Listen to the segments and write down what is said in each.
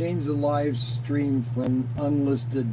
change the live stream from unlisted.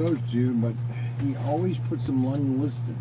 supposed to, but he always puts them unlisted.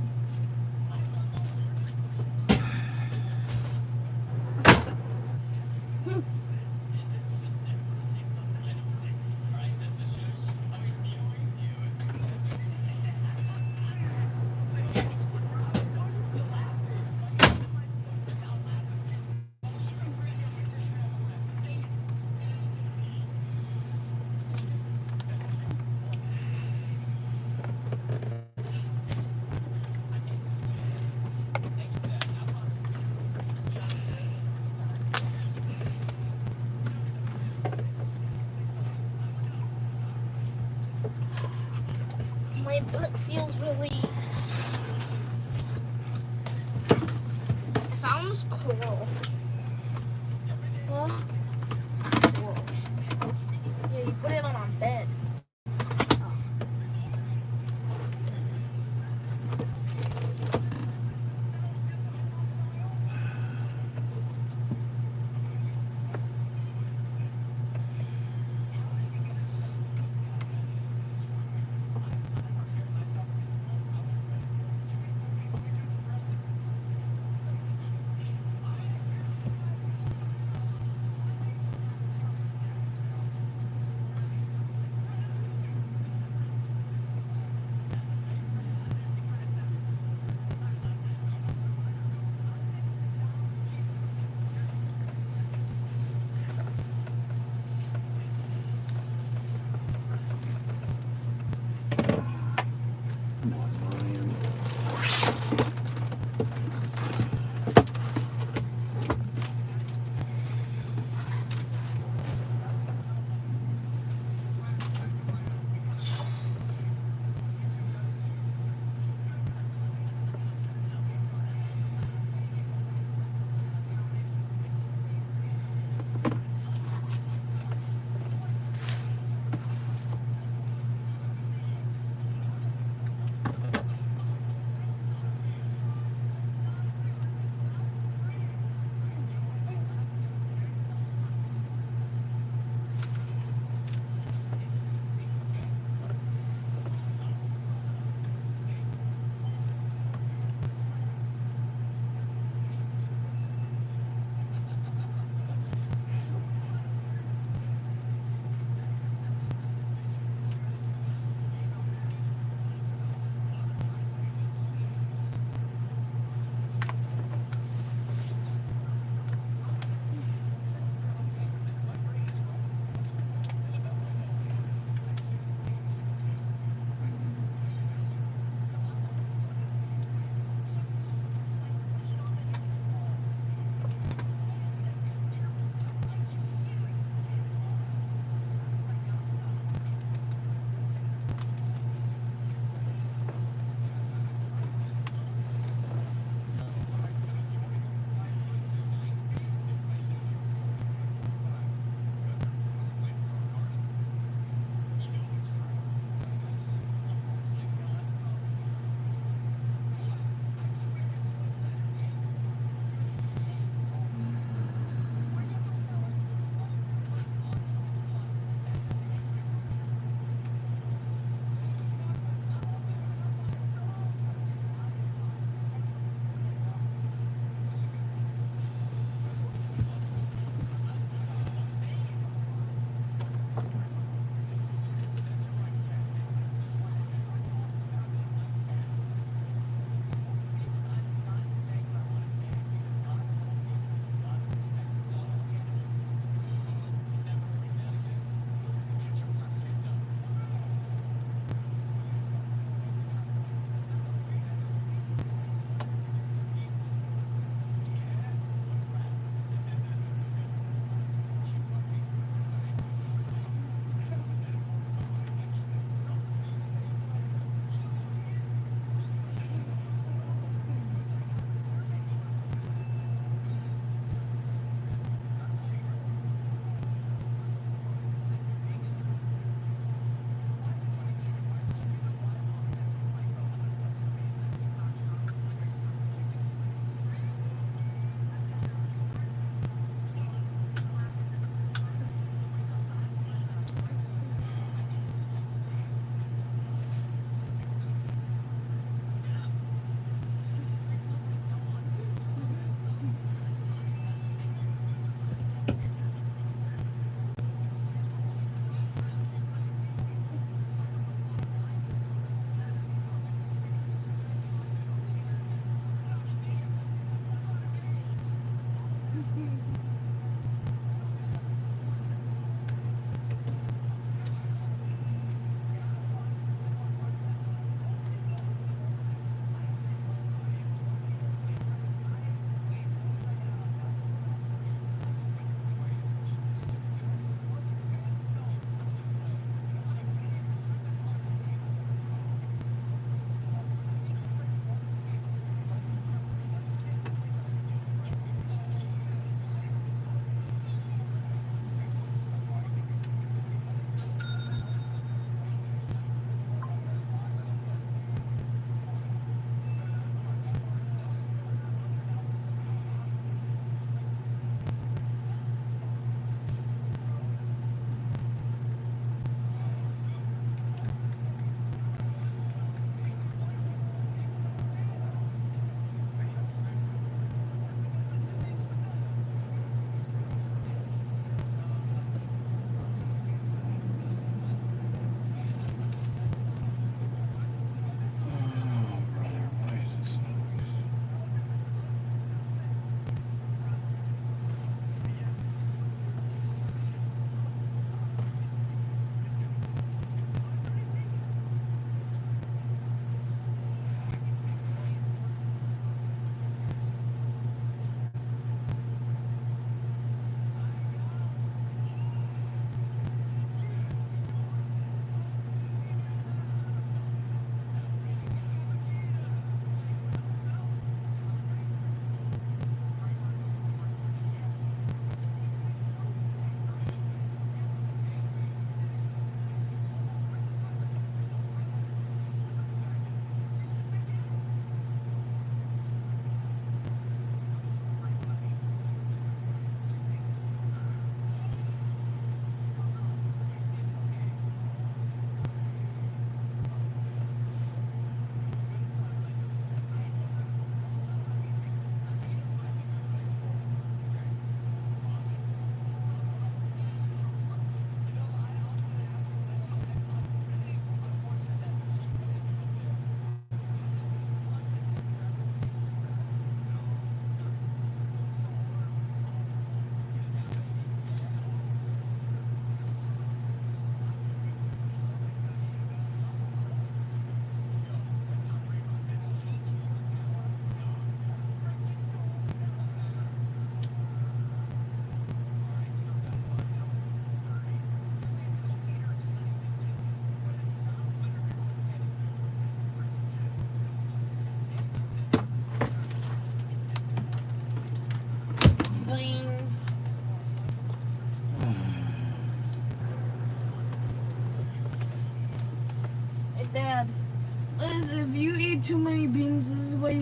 My butt feels really... I found this coral. Huh? Coral. Yeah, you put it on my bed. Oh.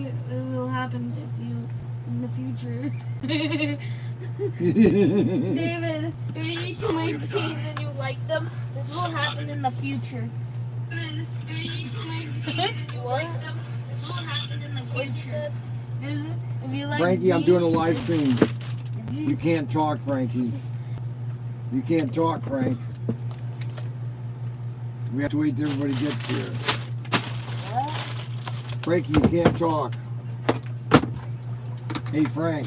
it will happen if you in the future. David, if you eat too many peas and you like them, this will happen in the future. If you eat too many peas and you like them, this will happen in the future. If you like Frankie, I'm doing a live stream. You You can't talk, Frankie. You can't talk, Frank. We have to wait till everybody gets here. Frankie, you can't talk. Hey, Frank.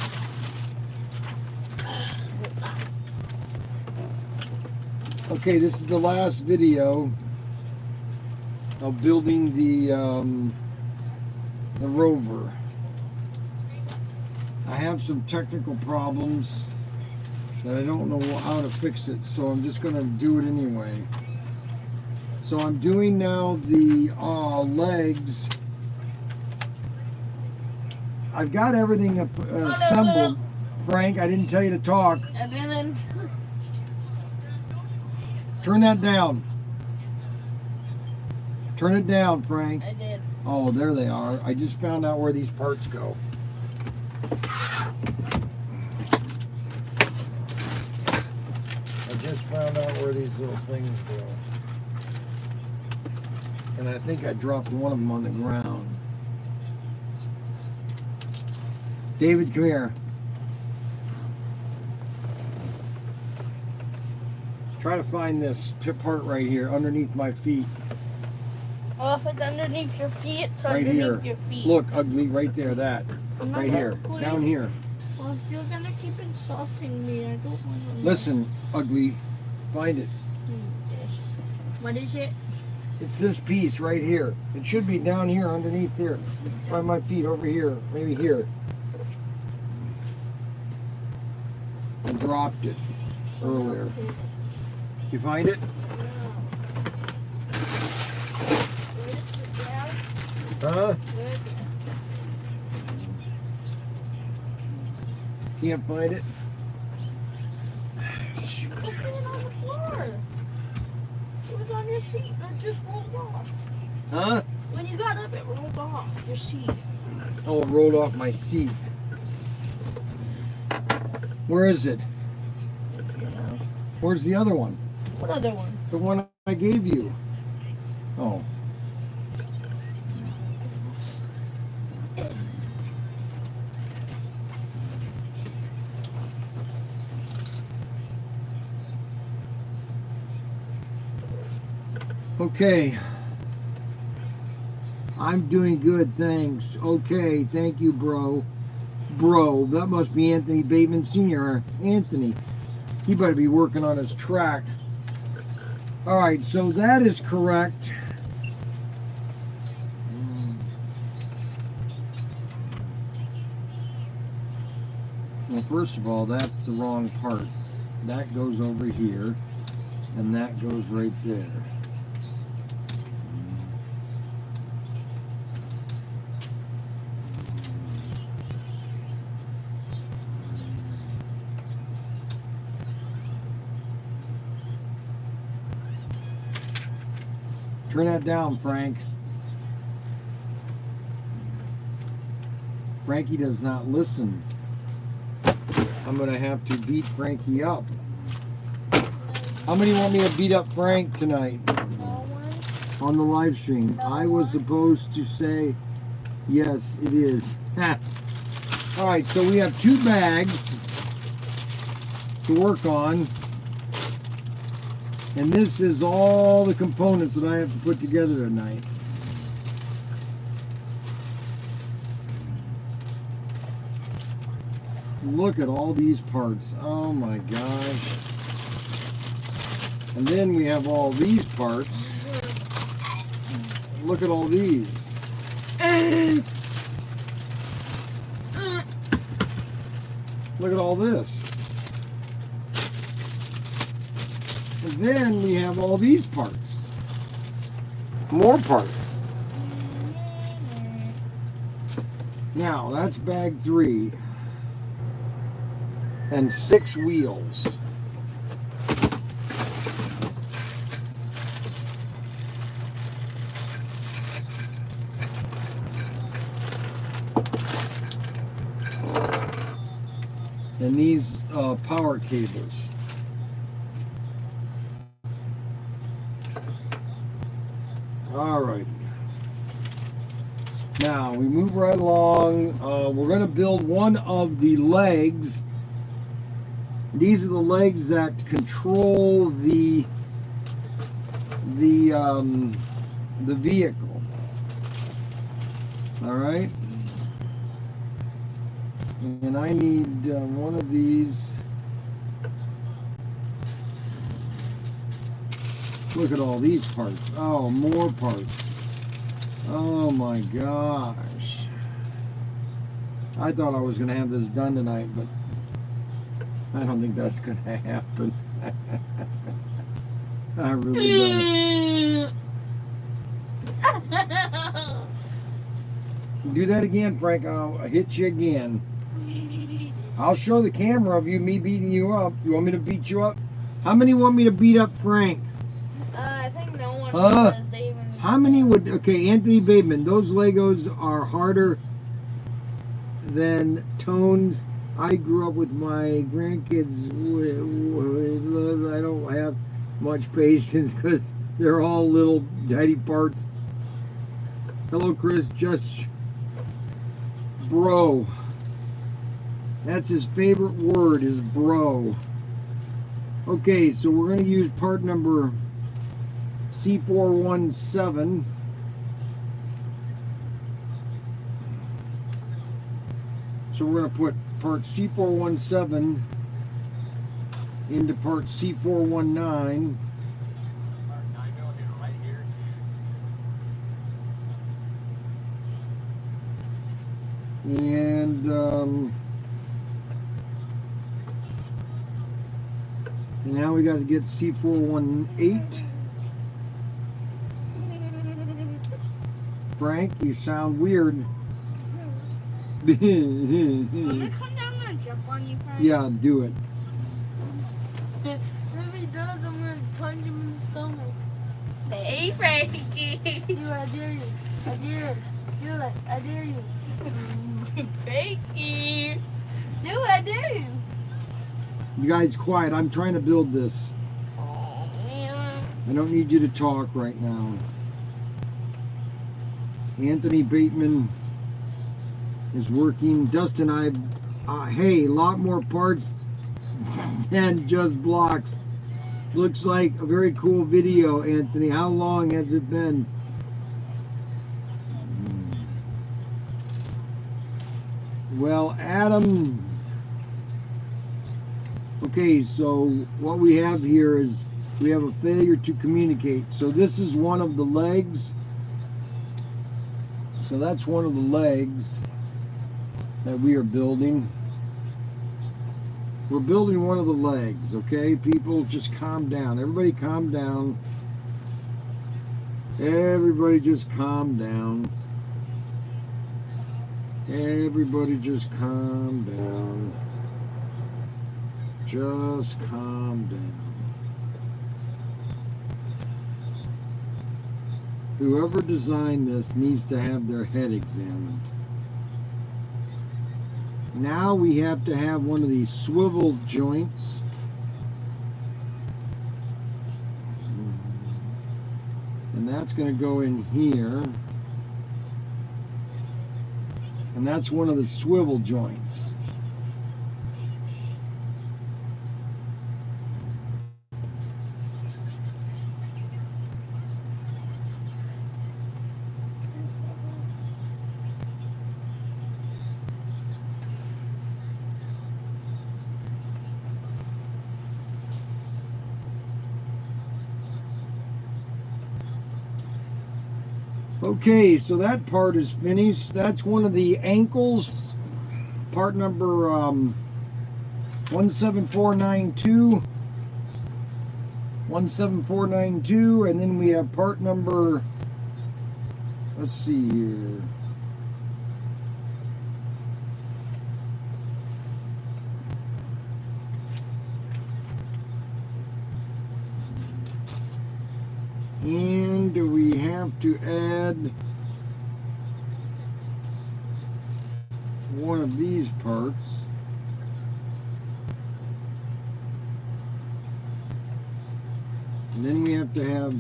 Okay, this is the last video of building the Rover. I have some technical problems that I don't know how to fix it, so I'm just going to do it anyway. So I'm doing now the legs. I've got everything assembled. Frank, I didn't tell you to talk. I didn't. Turn that down. Turn it down, Frank. I did. Oh, there they are. I just found out where these parts go. I just found out where these little things go. And I think I dropped one of them on the ground. David, come here. Try to find this part right here underneath my feet. Well, if it's underneath your feet, it's Right underneath here. your feet. Look, ugly, right there, that. I'm not Right here. ugly. Down here. Well, if you're gonna keep insulting me, I don't want to. Listen, ugly, find it. What is it? It's this piece right here. It should be down here underneath here. By my feet over here. Maybe here. I dropped it earlier. You find it? Huh? Can't find it? Shoot. Put it on the floor. It was on your seat and it just rolled off. Huh? When you got up, it rolled off your seat. Oh, it rolled off my seat. Where is it? Where's the other one? What other one? The one I gave you. Oh. Okay. I'm doing good, thanks. Okay, thank you, bro. Bro, that must be Anthony Bateman Sr. Anthony. He better be working on his track. All right, so that is correct. Well, first of all, that's the wrong part. That goes over here, and that goes right there. Turn that down, Frank. Frankie does not listen. I'm going to have to beat Frankie up. How many want me to beat up Frank tonight on the live stream? I was supposed to say yes, it is. All right, so we have 2 bags to work on. And this is all the components that I have to put together tonight. Look at all these parts. Oh my gosh. And then we have all these parts. Look at all these. Look at all this. And then we have all these parts. More parts. Now, that's bag 3. And 6 wheels. and these power cables. Alrighty. Now we move right along. We're going to build one of the legs. These are the legs that control the vehicle. All right. And I need one of these. Look at all these parts. Oh, more parts. Oh my gosh. I thought I was going to have this done tonight, but I don't think that's going to happen. I really don't. Do that again, Frank. I'll hit you again. I'll show the camera of me beating you up. You want me to beat you up? How many want me to beat up Frank? I think no one because they even... How many would... Okay, Anthony Bateman, those Legos are harder than Tones. I grew up with my grandkids. I don't have much patience because they're all little tiny parts. Hello, Chris. Just... Bro. That's his favorite word, is bro. Okay, so we're going to use part number C417. So we're going to put part C417 into part C419. And now we got to get C418. Frank, you sound weird. I'm gonna come down and jump on you, Frank. Yeah, do it. If he does, I'm gonna punch him in the stomach. Hey, Frankie. Do I dare you. I dare you. Do it. I dare you. Frankie. Do it. I dare you. You guys quiet. I'm trying to build this. Oh, man. I don't need you to talk right now. Anthony Bateman is working. Dustin, hey, a lot more parts than just blocks. Looks like a very cool video, Anthony. How long has it been? Well, Adam. Okay, so what we have here is we have a failure to communicate. So this is one of the legs. So that's one of the legs that we are building. We're building one of the legs, okay? People, just calm down. Everybody calm down. Everybody just calm down. Everybody just calm down. Just calm down. Whoever designed this needs to have their head examined. Now we have to have one of these swivel joints. And that's going to go in here. And that's one of the swivel joints. Okay, so that part is finished. That's one of the ankles, part number 17492. 17492, and then we have part number, let's see here. And we have to add one of these parts. And then we have to have,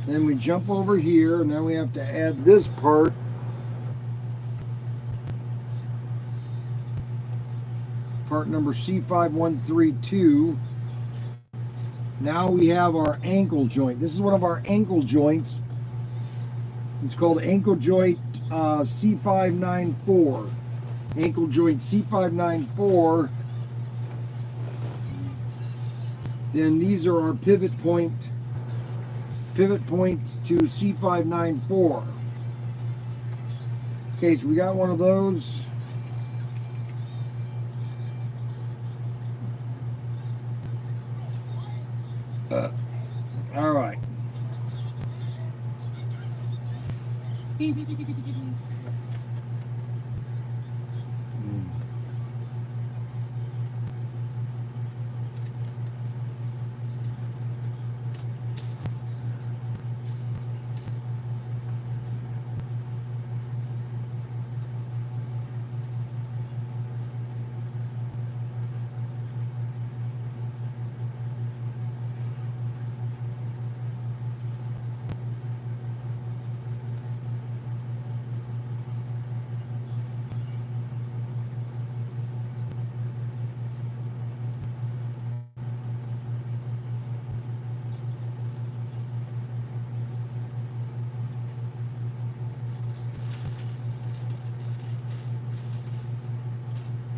then we jump over here, and now we have to add this part. Part number C5132. Now we have our ankle joint. This is one of our ankle joints. It's called ankle joint C594. Ankle joint C594. Then these are our pivot points to C594. Okay, so we got one of those. All right.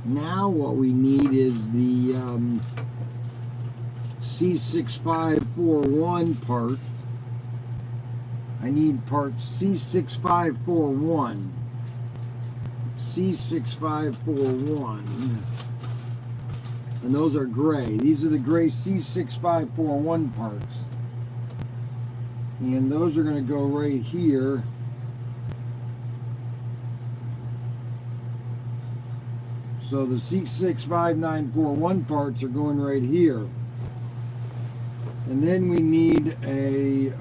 Now what we need is the C6541 part. I need part C6541. C6541. And those are gray. These are the gray C6541 parts. And those are going to go right here. So the C65941 parts are going right here. And then we need a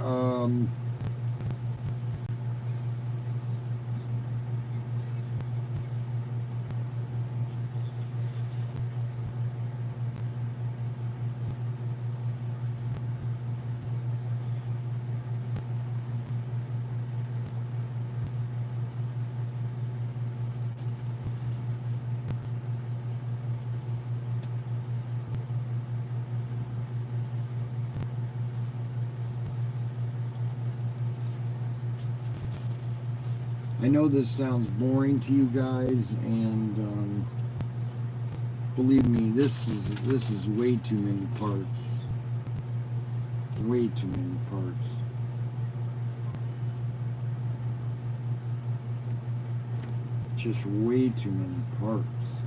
I know this sounds boring to you guys, and believe me, this is way too many parts. Way too many parts. Just way too many parts.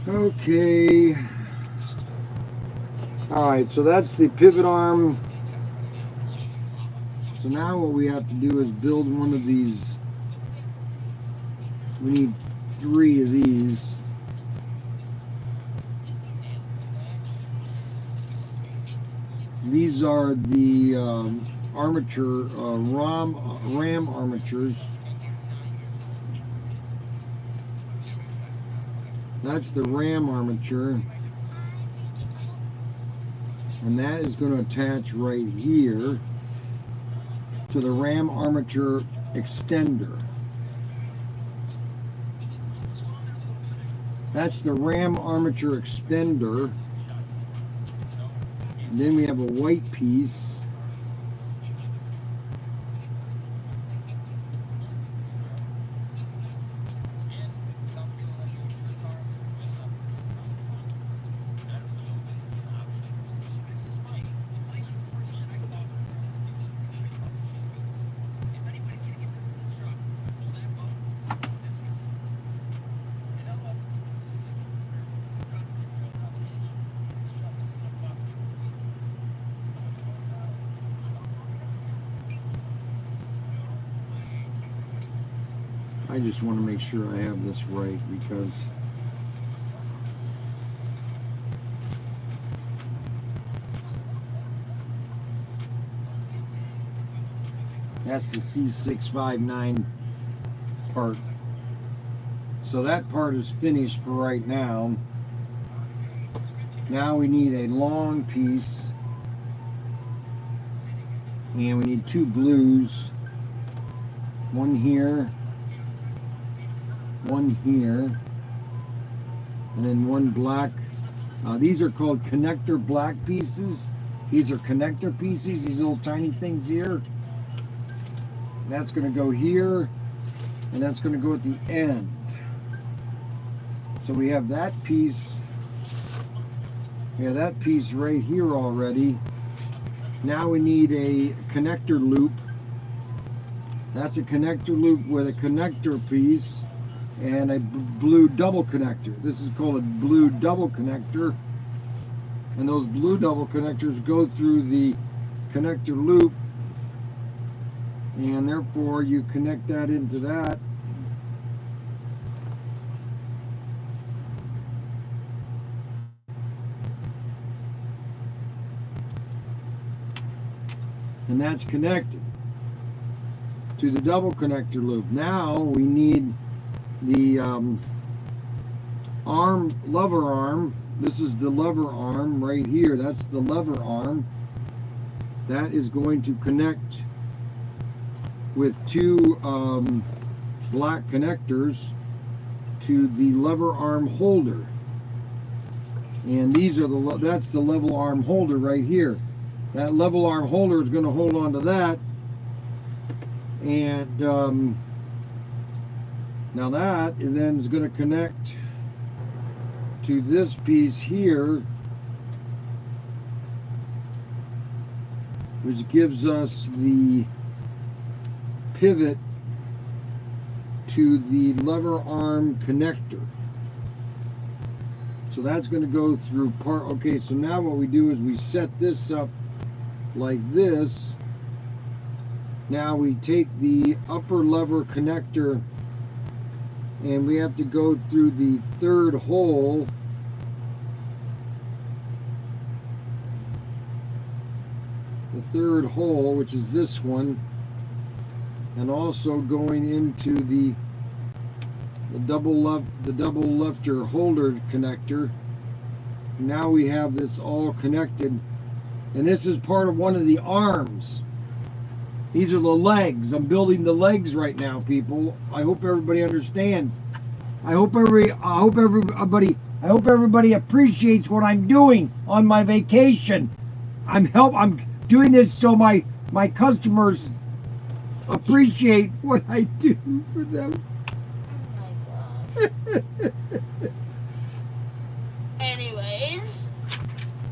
Okay. Alright, so that's the pivot arm. So now what we have to do is build one of these. We need 3 of these. These are the armature, ram armatures. That's the ram armature, and that is going to attach right here to the ram armature extender. That's the ram armature extender. And then we have a white piece. I just want to make sure I have this right because that's the C659 part. So that part is finished for right now. Now we need a long piece. And we need two blues. One here. One here. And then one black. These are called connector black pieces. These are connector pieces, these little tiny things here. That's going to go here, and that's going to go at the end. So we have that piece. We have that piece right here already. Now we need a connector loop. That's a connector loop with a connector piece and a blue double connector. This is called a blue double connector. And those blue double connectors go through the connector loop, and therefore you connect that into that. And that's connected to the double connector loop. Now we need the lever arm. This is the lever arm right here. That's the lever arm. That is going to connect with two black connectors to the lever arm holder. And these are that's the level arm holder right here. That level arm holder is going to hold on to that. And now that then is going to connect to this piece here, which gives us the pivot to the lever arm connector. So that's going to go through part. Okay, so now what we do is we set this up like this. Now we take the upper lever connector and we have to go through the third hole. The third hole, which is this one, and also going into the double lifter holder connector. Now we have this all connected, and this is part of one of the arms. These are the legs. I'm building the legs right now, people. I hope everybody understands. I hope everybody appreciates what I'm doing on my vacation. I'm doing this so my customers appreciate what I do for them. Oh my god. Anyways.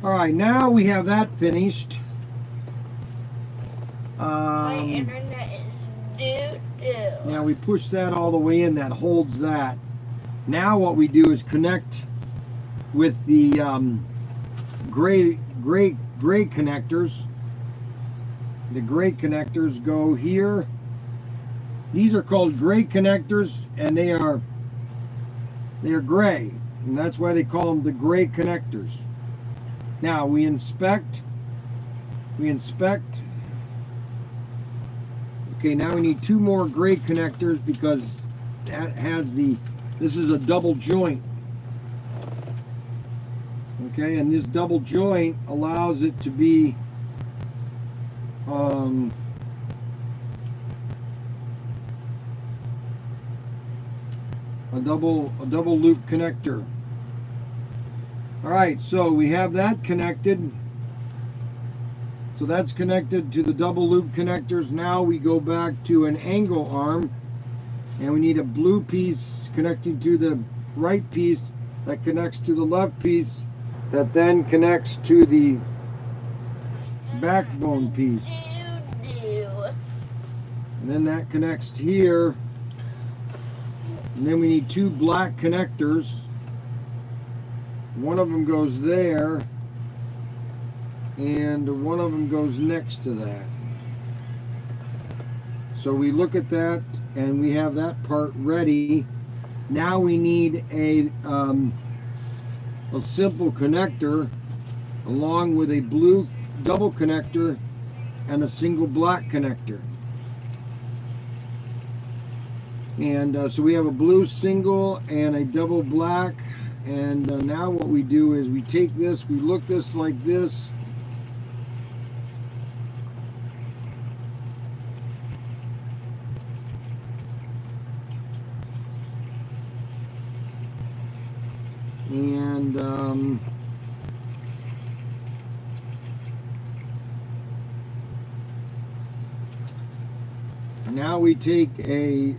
Alright, now we have that finished. My internet is doo-doo. Now we push that all the way in, that holds that. Now what we do is connect with the gray connectors. The gray connectors go here. These are called gray connectors, and they are gray, and that's why they call them the gray connectors. Now we inspect. Okay, now we need two more gray connectors because that has this is a double joint. Okay, and this double joint allows it to be a double loop connector. All right, so we have that connected. So that's connected to the double loop connectors. Now we go back to an angle arm, and we need a blue piece connecting to the right piece that connects to the left piece that then connects to the backbone piece. And then that connects here. And then we need two black connectors. One of them goes there, and one of them goes next to that. So we look at that and we have that part ready. Now we need a simple connector along with a blue double connector and a single black connector. And so we have a blue single and a double black. And now what we do is we take this, we look this like this. And now we take a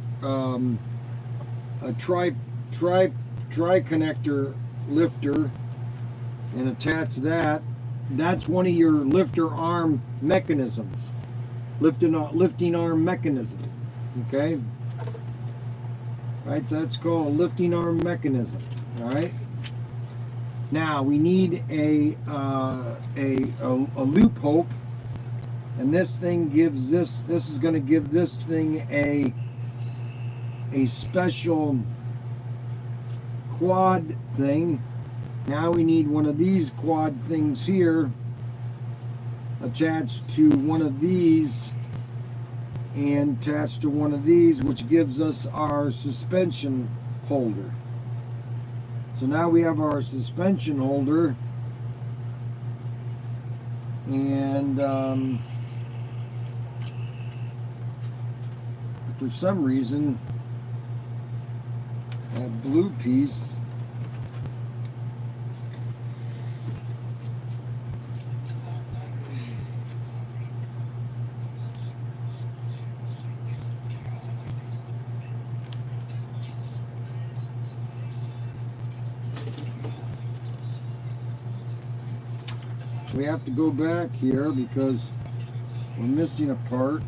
tri connector lifter and attach that. That's one of your lifter arm mechanisms, lifting arm mechanism. Okay, right? That's called a lifting arm mechanism. All right. Now we need a loop hope, and this thing gives this. This is going to give this thing a special quad thing. Now we need one of these quad things here attached to one of these and attached to one of these, which gives us our suspension holder. So now we have our suspension holder, and for some reason that blue piece we have to go back here because we're missing a part.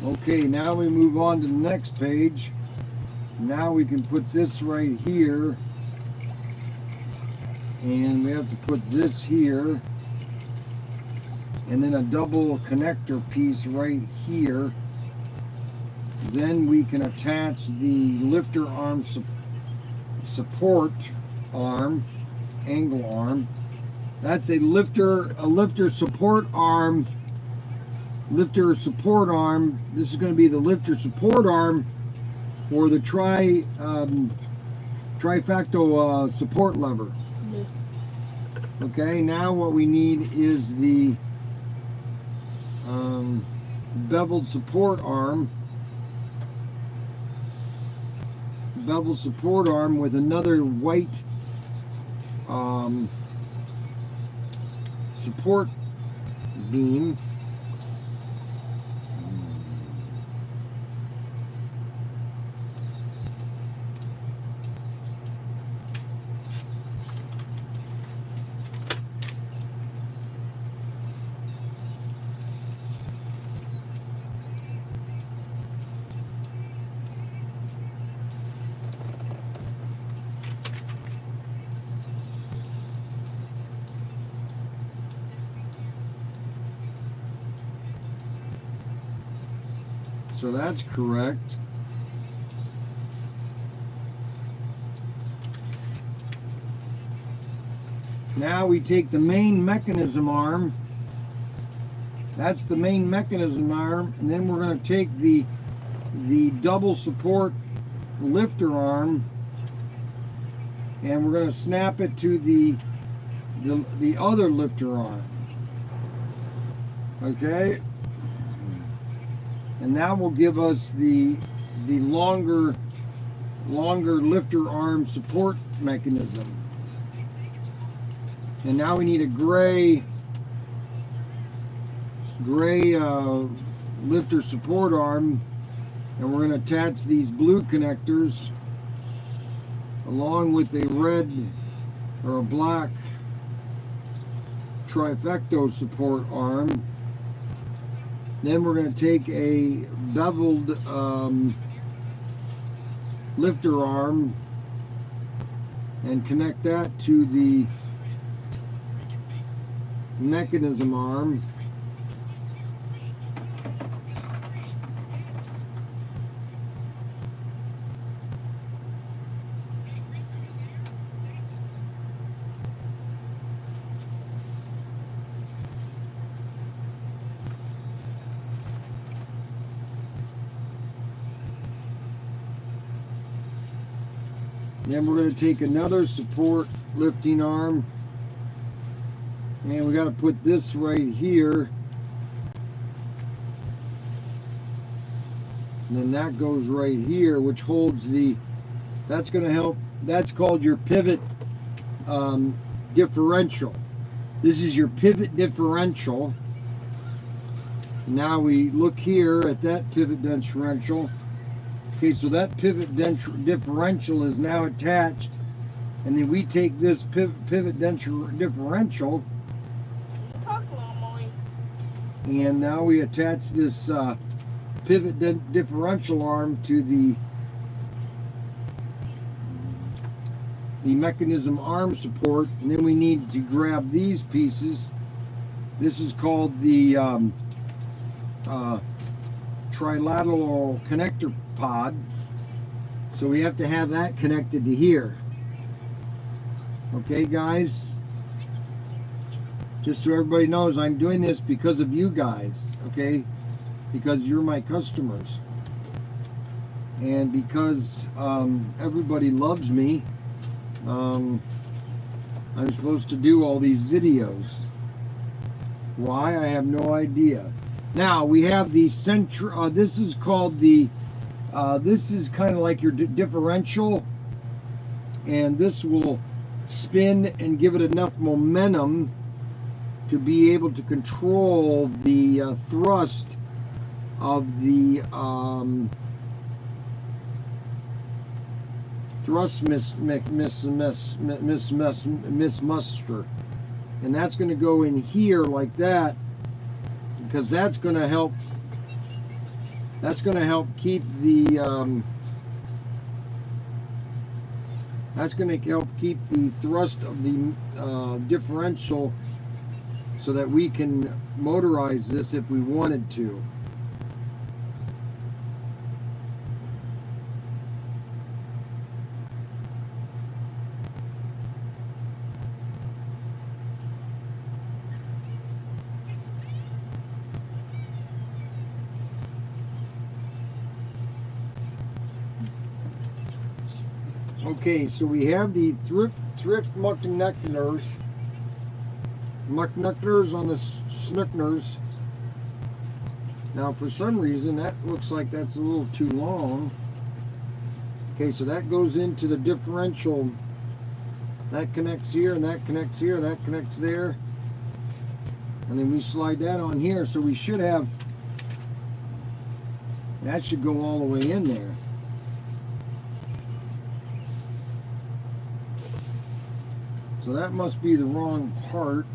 Okay, now we move on to the next page. Now we can put this right here, and we have to put this here, and then a double connector piece right here. Then we can attach the lifter arm support arm, angle arm. That's a lifter support arm. Lifter support arm. This is going to be the lifter support arm for the trifacto support lever. Okay, now what we need is the beveled support arm. Beveled support arm with another white support beam. So that's correct. Now we take the main mechanism arm. That's the main mechanism arm, and then we're going to take the double support lifter arm, and we're going to snap it to the other lifter arm. Okay. And that will give us the longer lifter arm support mechanism. And now we need a gray lifter support arm, and we're going to attach these blue connectors along with a red or a black trifecto support arm. Then we're going to take a beveled lifter arm and connect that to the mechanism arm. Then we're going to take another support lifting arm, and we got to put this right here, and then that goes right here, which holds the, that's going to help, that's called your pivot differential. This is your pivot differential. Now we look here at that pivot differential. Okay, so that pivot differential is now attached, and then we take this pivot differential, and now we attach this pivot differential arm to the mechanism arm support, and then we need to grab these pieces. This is called the trilateral connector pod, so we have to have that connected to here. Okay guys, just so everybody knows, I'm doing this because of you guys, okay, because you're my customers, and because everybody loves me. I'm supposed to do all these videos. Why? I have no idea. Now we have the central, this is called the this is kind of like your differential, and this will spin and give it enough momentum to be able to control the thrust of the thrust mismuster, and that's going to go in here like that, because that's going to help. That's going to help keep the thrust of the differential, so that we can motorize this if we wanted to. Okay, so we have the thrift mucknuckers on the snookners. Now for some reason that looks like that's a little too long. Okay, so that goes into the differential. That connects here, and that connects here, that connects there. And then we slide that on here, so we should have, that should go all the way in there. So that must be the wrong part.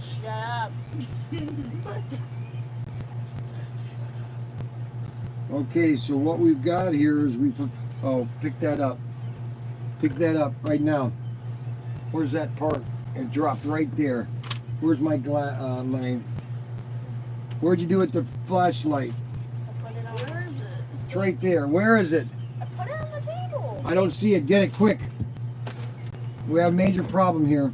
Shut up. Okay, so what we've got here is pick that up. Pick that up right now. Where's that part? It dropped right there. Where's my where'd you do with the flashlight? I put it on. Where is it? It's right there. Where is it? I put it on the table. I don't see it. Get it quick. We have a major problem here. You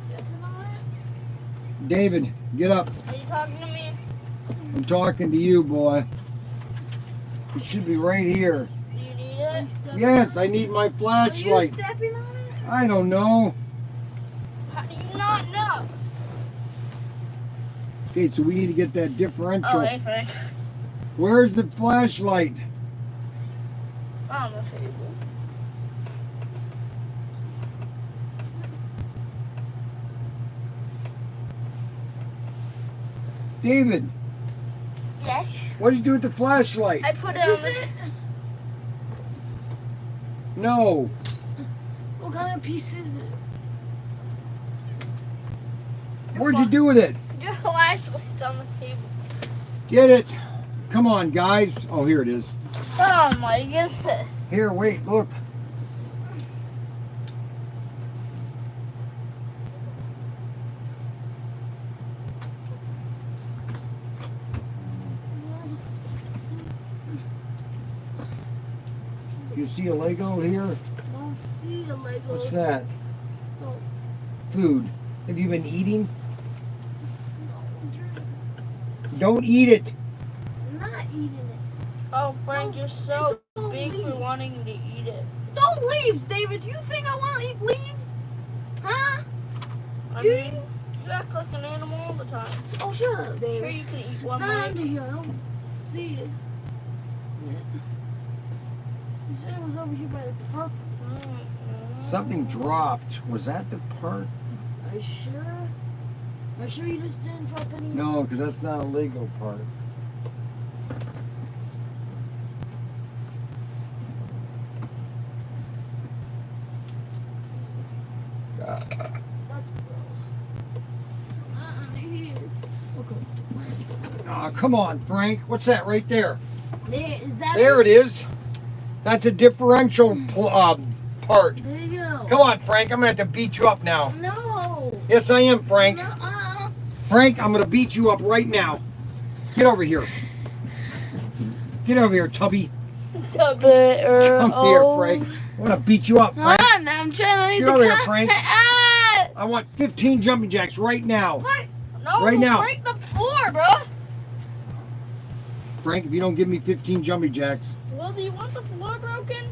stepping on it? David, get up. Are you talking to me? I'm talking to you, boy. It should be right here. Do you need it? Yes, I need my flashlight. Are you stepping on it? I don't know. How do you not know? Okay, so we need to get that differential. Oh, hey, Frank. Where's the flashlight? On the table. David, Yes. what did you do with the flashlight? I put it on the... No. What kind of piece is it? What'd you do with it? Your flashlight's on the table. Get it. Come on, guys. Oh, here it is. Oh my goodness. Here, wait, look. You see a Lego here? I don't see a Lego. What's that? So, Food. Have you been eating? no, Don't eat it. I'm not eating it. Oh, Frank, you're so big for wanting to eat it. It's all leaves, David. Do you think I want to eat leaves? Huh? I mean, you act like an animal all the time. Oh, shut up, David. Sure, you can eat one leg. Under here. I don't see it. You said it was over here by the park. Something dropped. Was that the part? Are you sure? Are you sure you just didn't drop any? No, because that's not a Lego part. That's gross. Here. Okay. Oh, come on, Frank. What's that right there? Is that There it is. That's a differential part. There you go. Come on, Frank. I'm going to have to beat you up now. No. Yes, I am, Frank. No. Frank, I'm going to beat you up right now. Get over here. Get over here, Tubby. Come here, Frank. I want to beat you up, Frank. I'm trying to Get over here, Frank. I want 15 jumping jacks right now. What? No, Right now. break the floor, bro. Frank, if you don't give me 15 jumping jacks, Well, do you want the floor broken?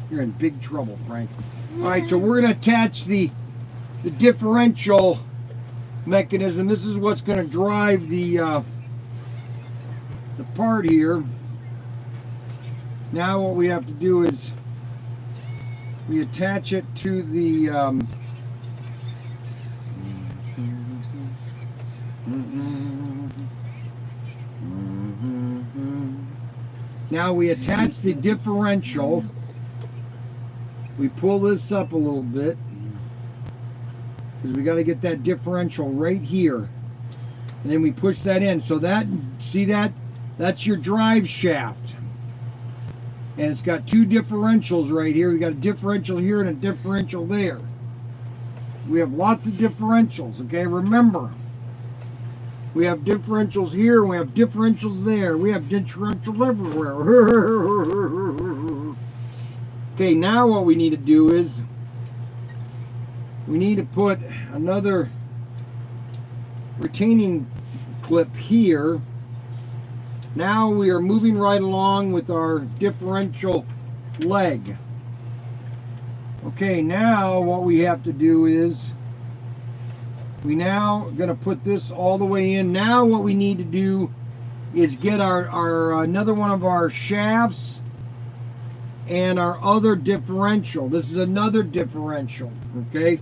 you're in big trouble, Frank. All right, so we're going to attach the differential mechanism. This is what's going to drive the part here. Now what we have to do is we attach it to the now we attach the differential. We pull this up a little bit because we got to get that differential right here, and then we push that in. So that, see that? That's your drive shaft, and it's got two differentials right here. We got a differential here and a differential there. We have lots of differentials. Okay, remember, we have differentials here and we have differentials there. We have differentials everywhere. Okay, now what we need to do is we need to put another retaining clip here. Now we are moving right along with our differential leg. Okay, now what we have to do is we now going to put this all the way in. Now what we need to do is get our another one of our shafts and our other differential. This is another differential, okay?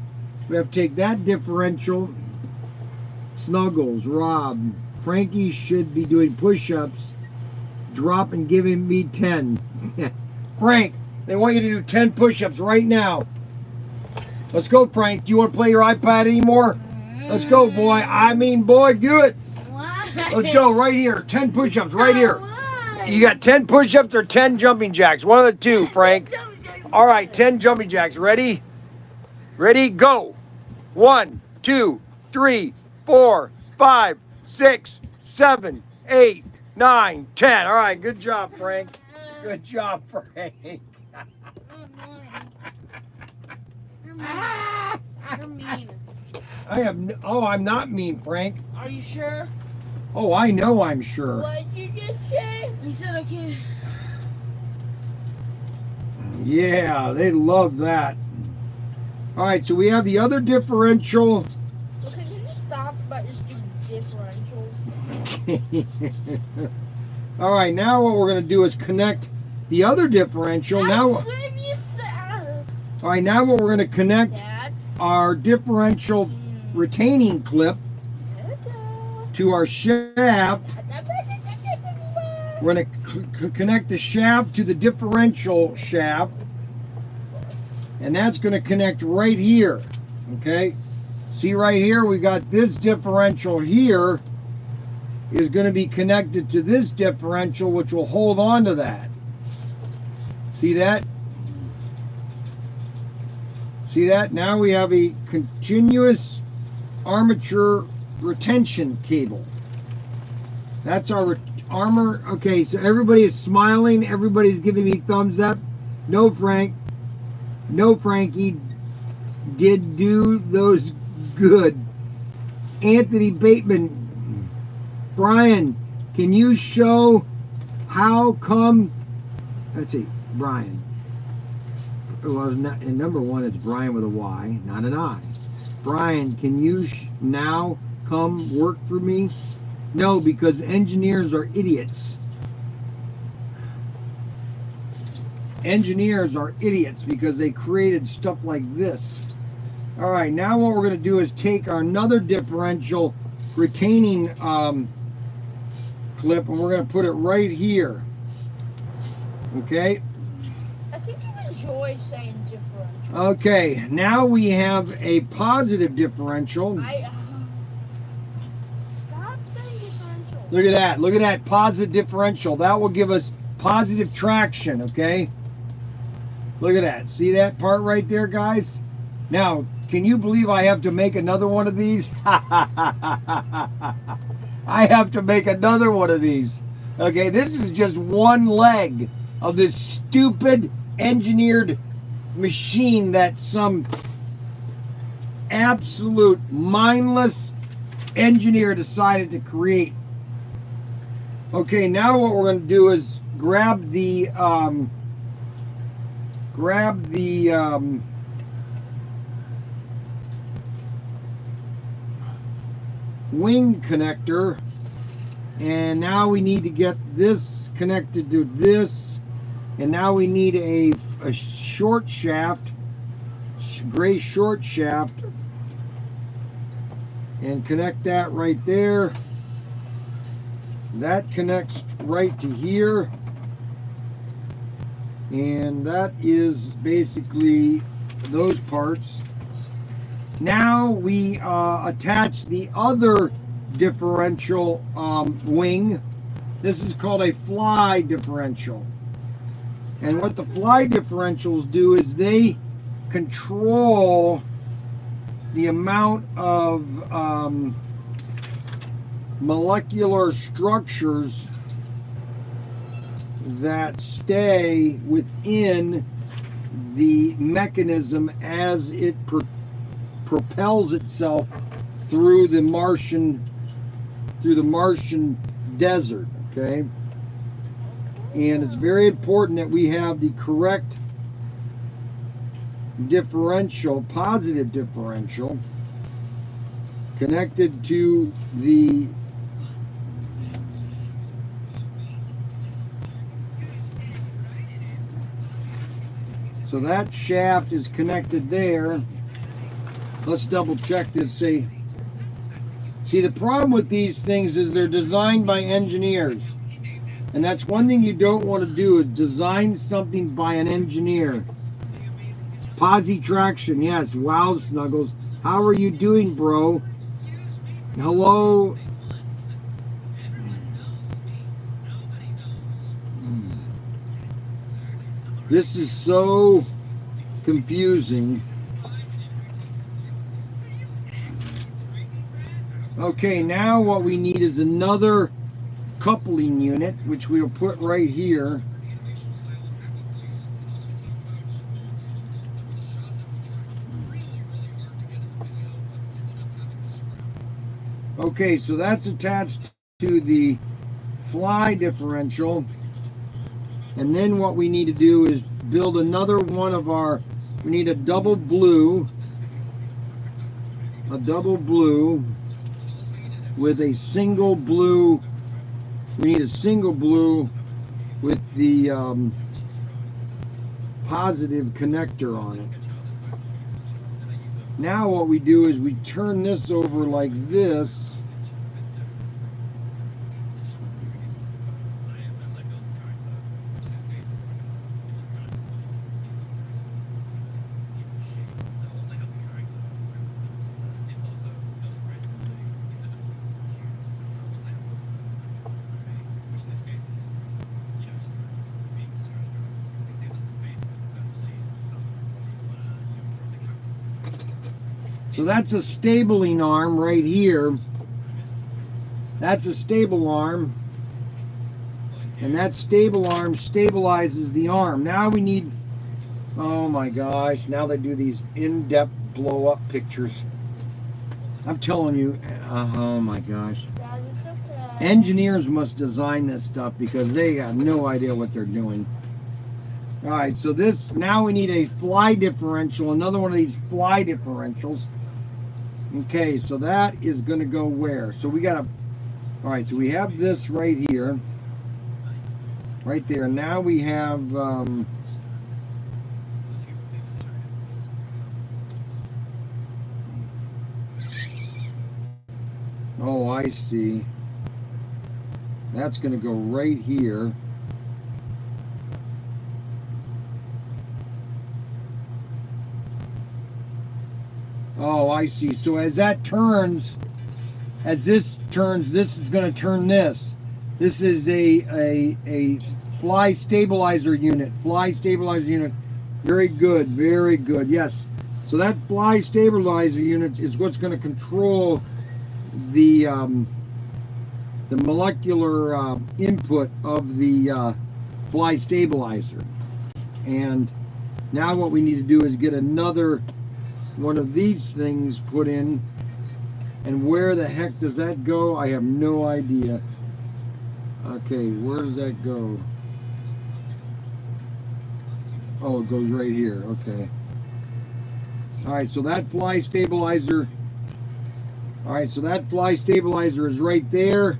We have to take that differential. Snuggles, Rob, Frankie should be doing push-ups. Drop and giving me 10. Frank, they want you to do 10 push-ups right now. Let's go, Frank. Do you want to play your iPad anymore? Let's go, boy. I mean, boy, do it. Why? Let's go right here. 10 push-ups right here. Why? You got 10 push-ups or 10 jumping jacks? One of the two, Frank. All right, 10 jumping jacks. Ready? Ready? Go. 1, 2, 3, 4, 5, 6, 7, 8, 9, 10. All right, good job, Frank. Good job, Frank. You're mean. I have no, oh, I'm not mean, Frank. Are you sure? Oh, I know I'm sure. What did you just say? You said I can't. Yeah, they love that. All right, so we have the other differential. Okay, can you stop about just doing differentials? All right, now what we're going to do is connect the other differential. Now, all right, now what we're going to connect Dad? our differential retaining clip to our shaft. We're going to connect the shaft to the differential shaft, and that's going to connect right here. Okay, see right here, we got this differential here is going to be connected to this differential, which will hold on to that. See that? See that? Now we have a continuous armature retention cable. That's our armor. Okay, so everybody is smiling. Everybody's giving me thumbs up. No, Frank. No, Frankie. Did do those good. Anthony Bateman. Bryan, can you show how come... Let's see. Bryan. Well, not, and number one, it's Bryan with a Y, not an I. Bryan, can you now come work for me? No, because engineers are idiots. Engineers are idiots because they created stuff like this. All right, now what we're going to do is take our another differential retaining clip, and we're going to put it right here. Okay? I think you enjoy saying differential. Okay, now we have a positive differential. Stop saying differential. Look at that. Look at that positive differential. That will give us positive traction, okay? Look at that. See that part right there, guys? Now, can you believe I have to make another one of these? I have to make another one of these. Okay, this is just one leg of this stupid engineered machine that some absolute mindless engineer decided to create. Okay, now what we're going to do is grab the wing connector, and now we need to get this connected to this, and now we need a short shaft, gray short shaft, and connect that right there. That connects right to here, and that is basically those parts. Now we attach the other differential wing. This is called a fly differential. And what the fly differentials do is they control the amount of molecular structures that stay within the mechanism as it propels itself through the Martian desert, okay? And it's very important that we have the correct differential, positive differential, connected to the so that shaft is connected there. Let's double check this. See, the problem with these things is they're designed by engineers. And that's one thing you don't want to do, is design something by an engineer. Posi traction, yes. Wow, Snuggles. How are you doing, bro? Hello. This is so confusing. Okay, now what we need is another coupling unit, which we'll put right here. Okay, so that's attached to the fly differential. And then what we need to do is build another one of our, we need a double blue with a single blue. We need a single blue with the positive connector on it. Now what we do is we turn this over like this, So that's a stabling arm right here. That's a stable arm. And that stable arm stabilizes the arm. Now we need, oh my gosh, now they do these in-depth blow-up pictures. I'm telling you, oh my gosh. Engineers must design this stuff because they got no idea what they're doing. All right, so this, now we need a fly differential, another one of these fly differentials. Okay, so that is going to go where? So we got to, all right, so we have this right here, right there. Now we have, oh, I see. That's going to go right here. Oh, I see. So as that turns, as this turns, this is going to turn this. This is a fly stabilizer unit. Fly stabilizer unit. Very good. Very good. Yes. So that fly stabilizer unit is what's going to control the molecular input of the fly stabilizer. And now what we need to do is get another one of these things put in. And where the heck does that go? I have no idea. Okay, where does that go? Oh, it goes right here. Okay. All right, so that fly stabilizer. All right, so that fly stabilizer is right there.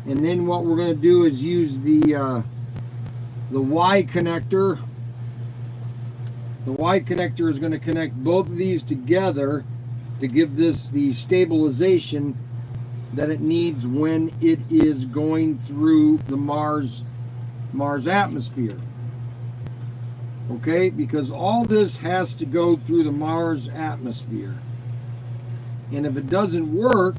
And then what we're going to do is use the Y connector. The Y connector is going to connect both of these together to give this the stabilization that it needs when it is going through the Mars atmosphere. Okay, because all this has to go through the Mars atmosphere. And if it doesn't work,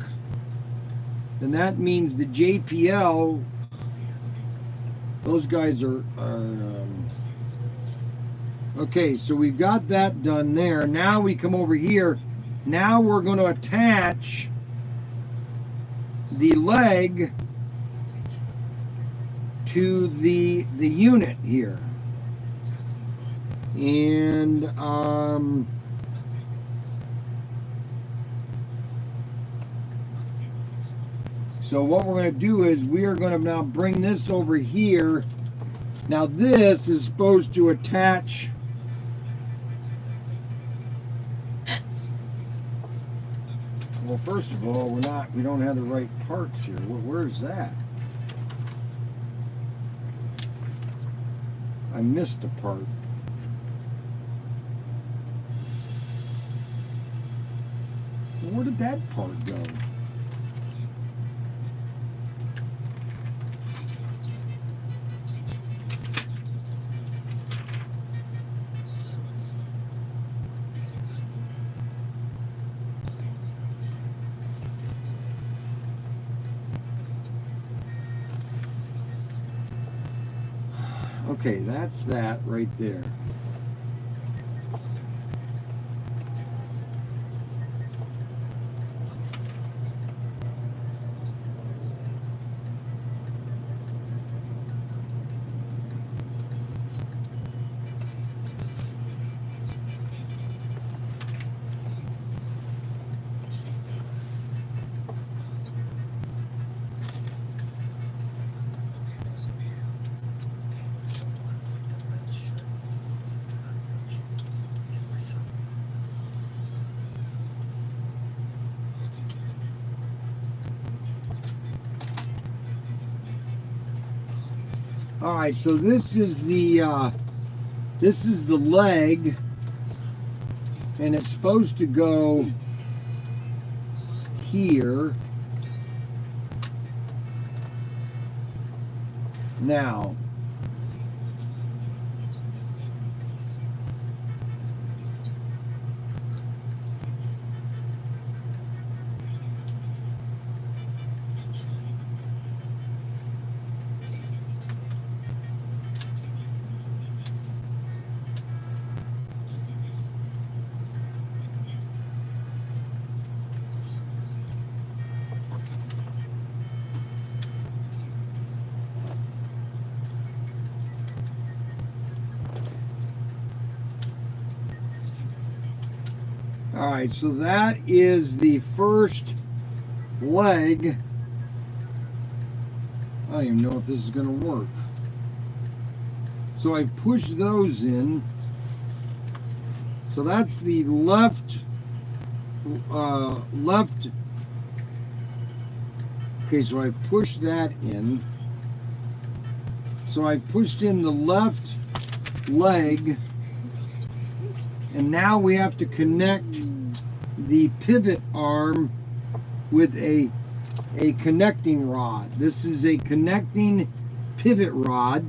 then that means the JPL, those guys are okay, so we've got that done there. Now we come over here. Now we're going to attach the leg to the unit here. And so what we're going to do is we are going to now bring this over here. Now this is supposed to attach well, first of all, we don't have the right parts here. Where's that? I missed a part. Where did that part go? Okay, that's that right there. All right, so this is the leg, and it's supposed to go here. Now, All right, so that is the first leg. I don't even know if this is going to work. So I push those in. So that's the left. Okay, so I've pushed that in. So I pushed in the left leg, and now we have to connect the pivot arm with a connecting rod. This is a connecting pivot rod,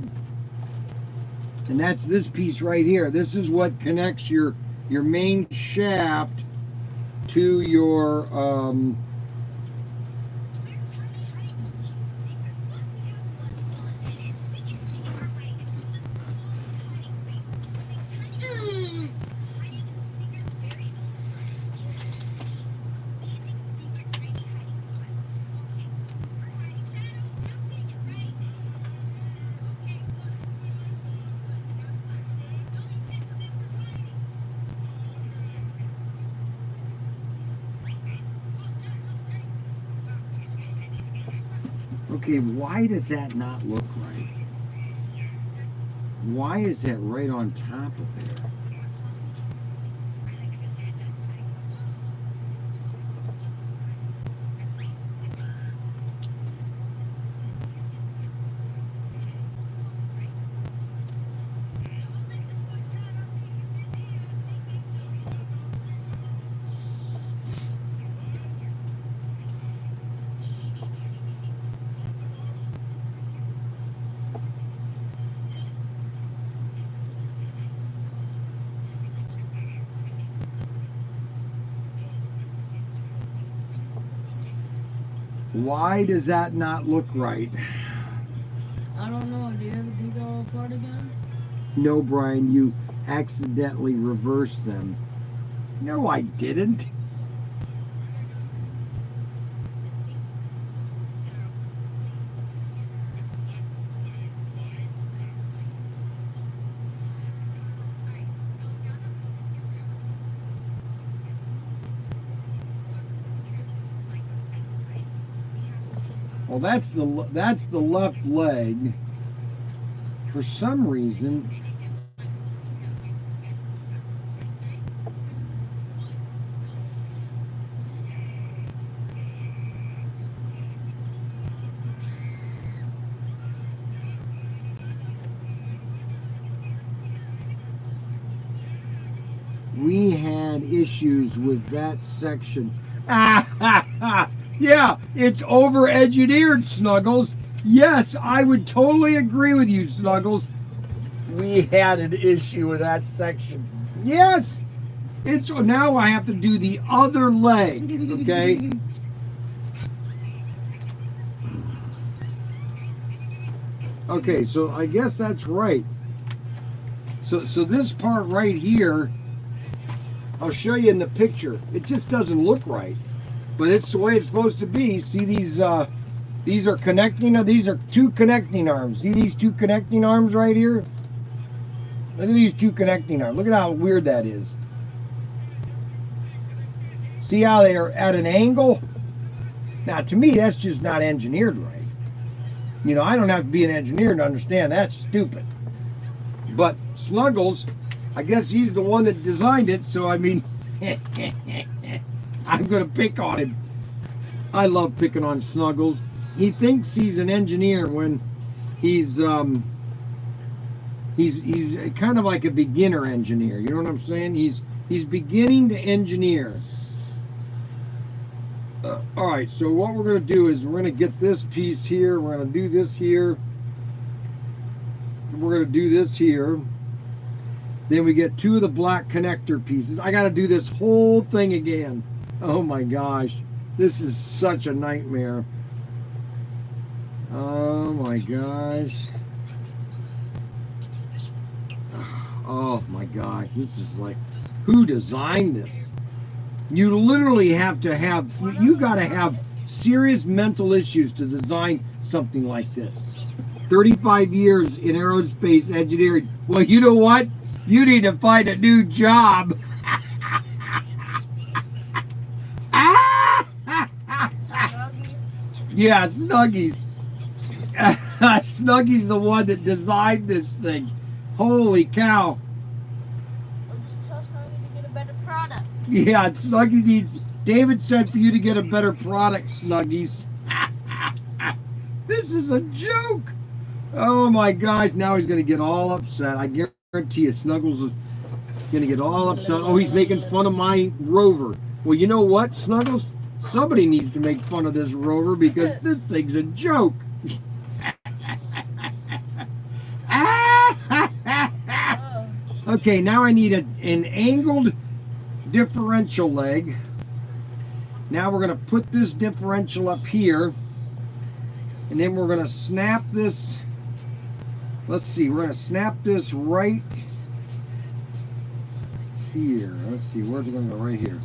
and that's this piece right here. This is what connects your main shaft to your okay, why does that not look right? Why is that right on top of there? Why does that not look right? I don't know. Do you have to dig it all apart again? No, Brian, you accidentally reversed them. No, I didn't. Well, that's the left leg. For some reason, we had issues with that section. Yeah, it's over-engineered, Snuggles. Yes, I would totally agree with you, Snuggles. We had an issue with that section. Yes, it's now I have to do the other leg, okay? Okay, so I guess that's right. So this part right here, I'll show you in the picture. It just doesn't look right. But it's the way it's supposed to be. See these are connecting, these are two connecting arms. See these two connecting arms right here? Look at these two connecting arms. Look at how weird that is. See how they are at an angle? Now to me, that's just not engineered right. You know, I don't have to be an engineer to understand that's stupid. But Snuggles, I guess he's the one that designed it, so I mean... I'm gonna pick on him. I love picking on Snuggles. He thinks he's an engineer when he's kind of like a beginner engineer. You know what I'm saying? He's beginning to engineer. All right. So what we're gonna do is we're gonna get this piece here. We're gonna do this here. We're gonna do this here. Then we get two of the black connector pieces. I gotta do this whole thing again. Oh my gosh, this is such a nightmare. Oh my gosh. Oh my gosh, this is like, who designed this? You literally have to have, you gotta have serious mental issues to design something like this. 35 years in aerospace engineering. Well, you know what? You need to find a new job. Yeah, Snuggies. Snuggy's the one that designed this thing. Holy cow. I'll just tell Snuggy to get a better product. Yeah, Snuggy needs... David said for you to get a better product, Snuggies. This is a joke. Oh my gosh, now he's going to get all upset. I guarantee you, Snuggles is going to get all upset. Oh, he's making fun of my Rover. Well, you know what, Snuggles? Somebody needs to make fun of this Rover because this thing's a joke. Okay, now I need an angled differential leg. Now we're going to put this differential up here. And then we're going to snap this. Let's see, we're going to snap this right here. Let's see, where's it going to go? Right here.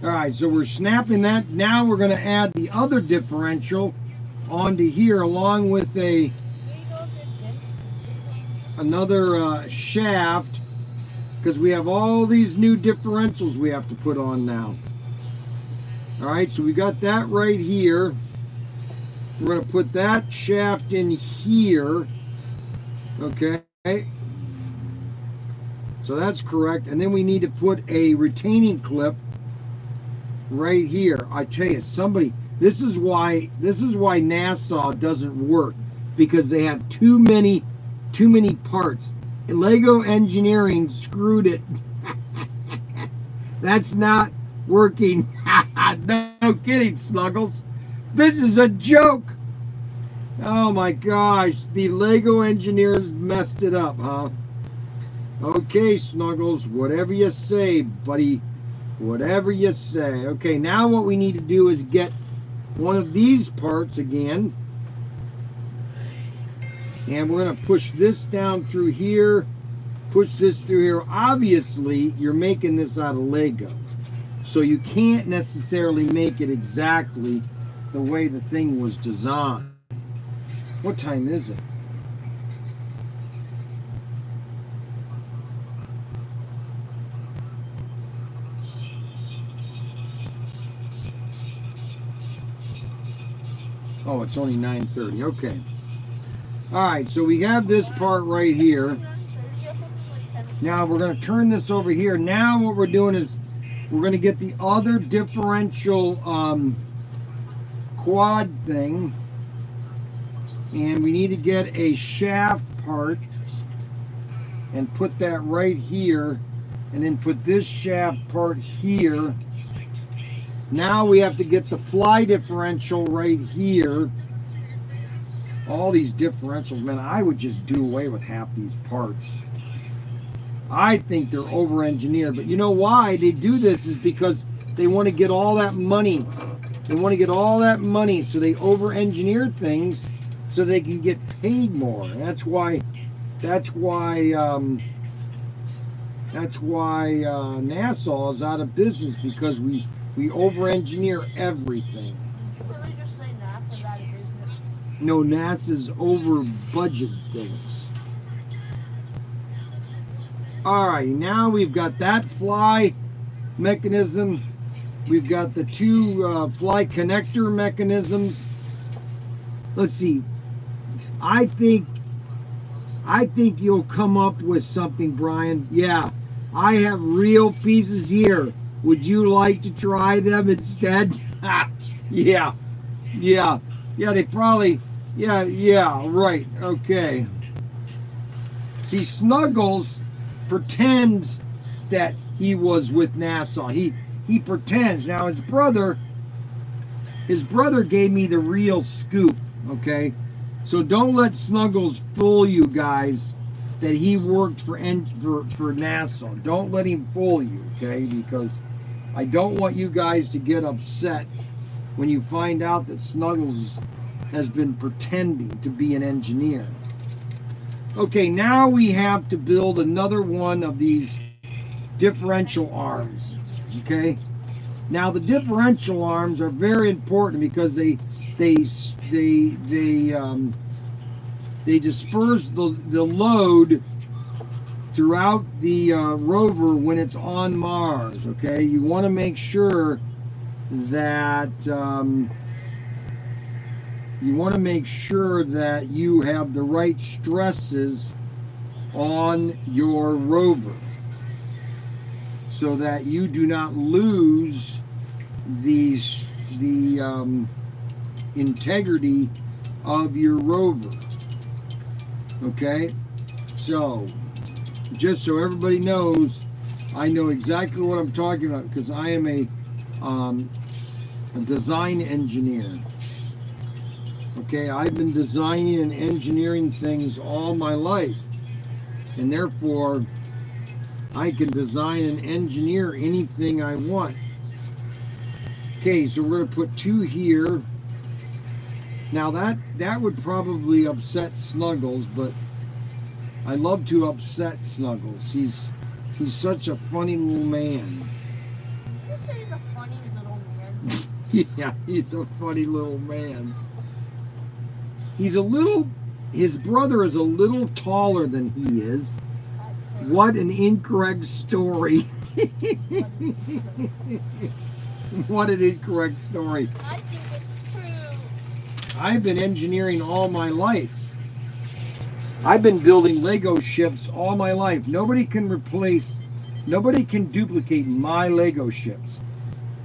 All right, so we're snapping that. Now we're going to add the other differential onto here along with another shaft, because we have all these new differentials we have to put on now. All right, so we got that right here. We're going to put that shaft in here. Okay. So that's correct. And then we need to put a retaining clip right here. I tell you, this is why NASA doesn't work, because they have too many parts. Lego Engineering screwed it. That's not working. No kidding, Snuggles. This is a joke. Oh my gosh, the Lego engineers messed it up, huh? Okay, Snuggles, whatever you say, buddy. Whatever you say. Okay, now what we need to do is get one of these parts again. And we're going to push this down through here. Push this through here. Obviously, you're making this out of Lego. So you can't necessarily make it exactly the way the thing was designed. What time is it? Oh, it's only 9:30. Okay. All right, so we have this part right here. Now we're going to turn this over here. Now what we're doing is we're going to get the other differential quad thing. And we need to get a shaft part and put that right here. And then put this shaft part here. Now we have to get the fly differential right here. All these differentials, man, I would just do away with half these parts. I think they're over-engineered, but you know why they do this is because they want to get all that money. They want to get all that money, so they over-engineer things so they can get paid more. That's why NASA is out of business, because we over-engineer everything. Really just say NASA's out of business? No, NASA's over budget things. Alright, now we've got that fly mechanism. We've got the two fly connector mechanisms. Let's see. I think you'll come up with something, Brian. Yeah, I have real pieces here. Would you like to try them instead? Yeah, they probably, yeah, right, okay. See, Snuggles pretends that he was with NASA. He pretends. Now his brother gave me the real scoop, okay? So don't let Snuggles fool you guys that he worked for NASA. Don't let him fool you, okay? Because I don't want you guys to get upset when you find out that Snuggles has been pretending to be an engineer. Okay, now we have to build another one of these differential arms, okay? Now the differential arms are very important because they disperse the load throughout the rover when it's on Mars, okay? You want to make sure that you want to make sure that you have the right stresses on your rover so that you do not lose the integrity of your rover. Okay, so just so everybody knows, I know exactly what I'm talking about because I am a design engineer. Okay, I've been designing and engineering things all my life, and therefore I can design and engineer anything I want. Okay, so we're going to put 2 here. Now that would probably upset Snuggles, but I love to upset Snuggles. He's such a funny little man. You say he's a funny little man. Yeah, he's a funny little man. His brother is a little taller than he is. What an incorrect story. What an incorrect story. I think it's true. I've been engineering all my life. I've been building Lego ships all my life. Nobody can duplicate my Lego ships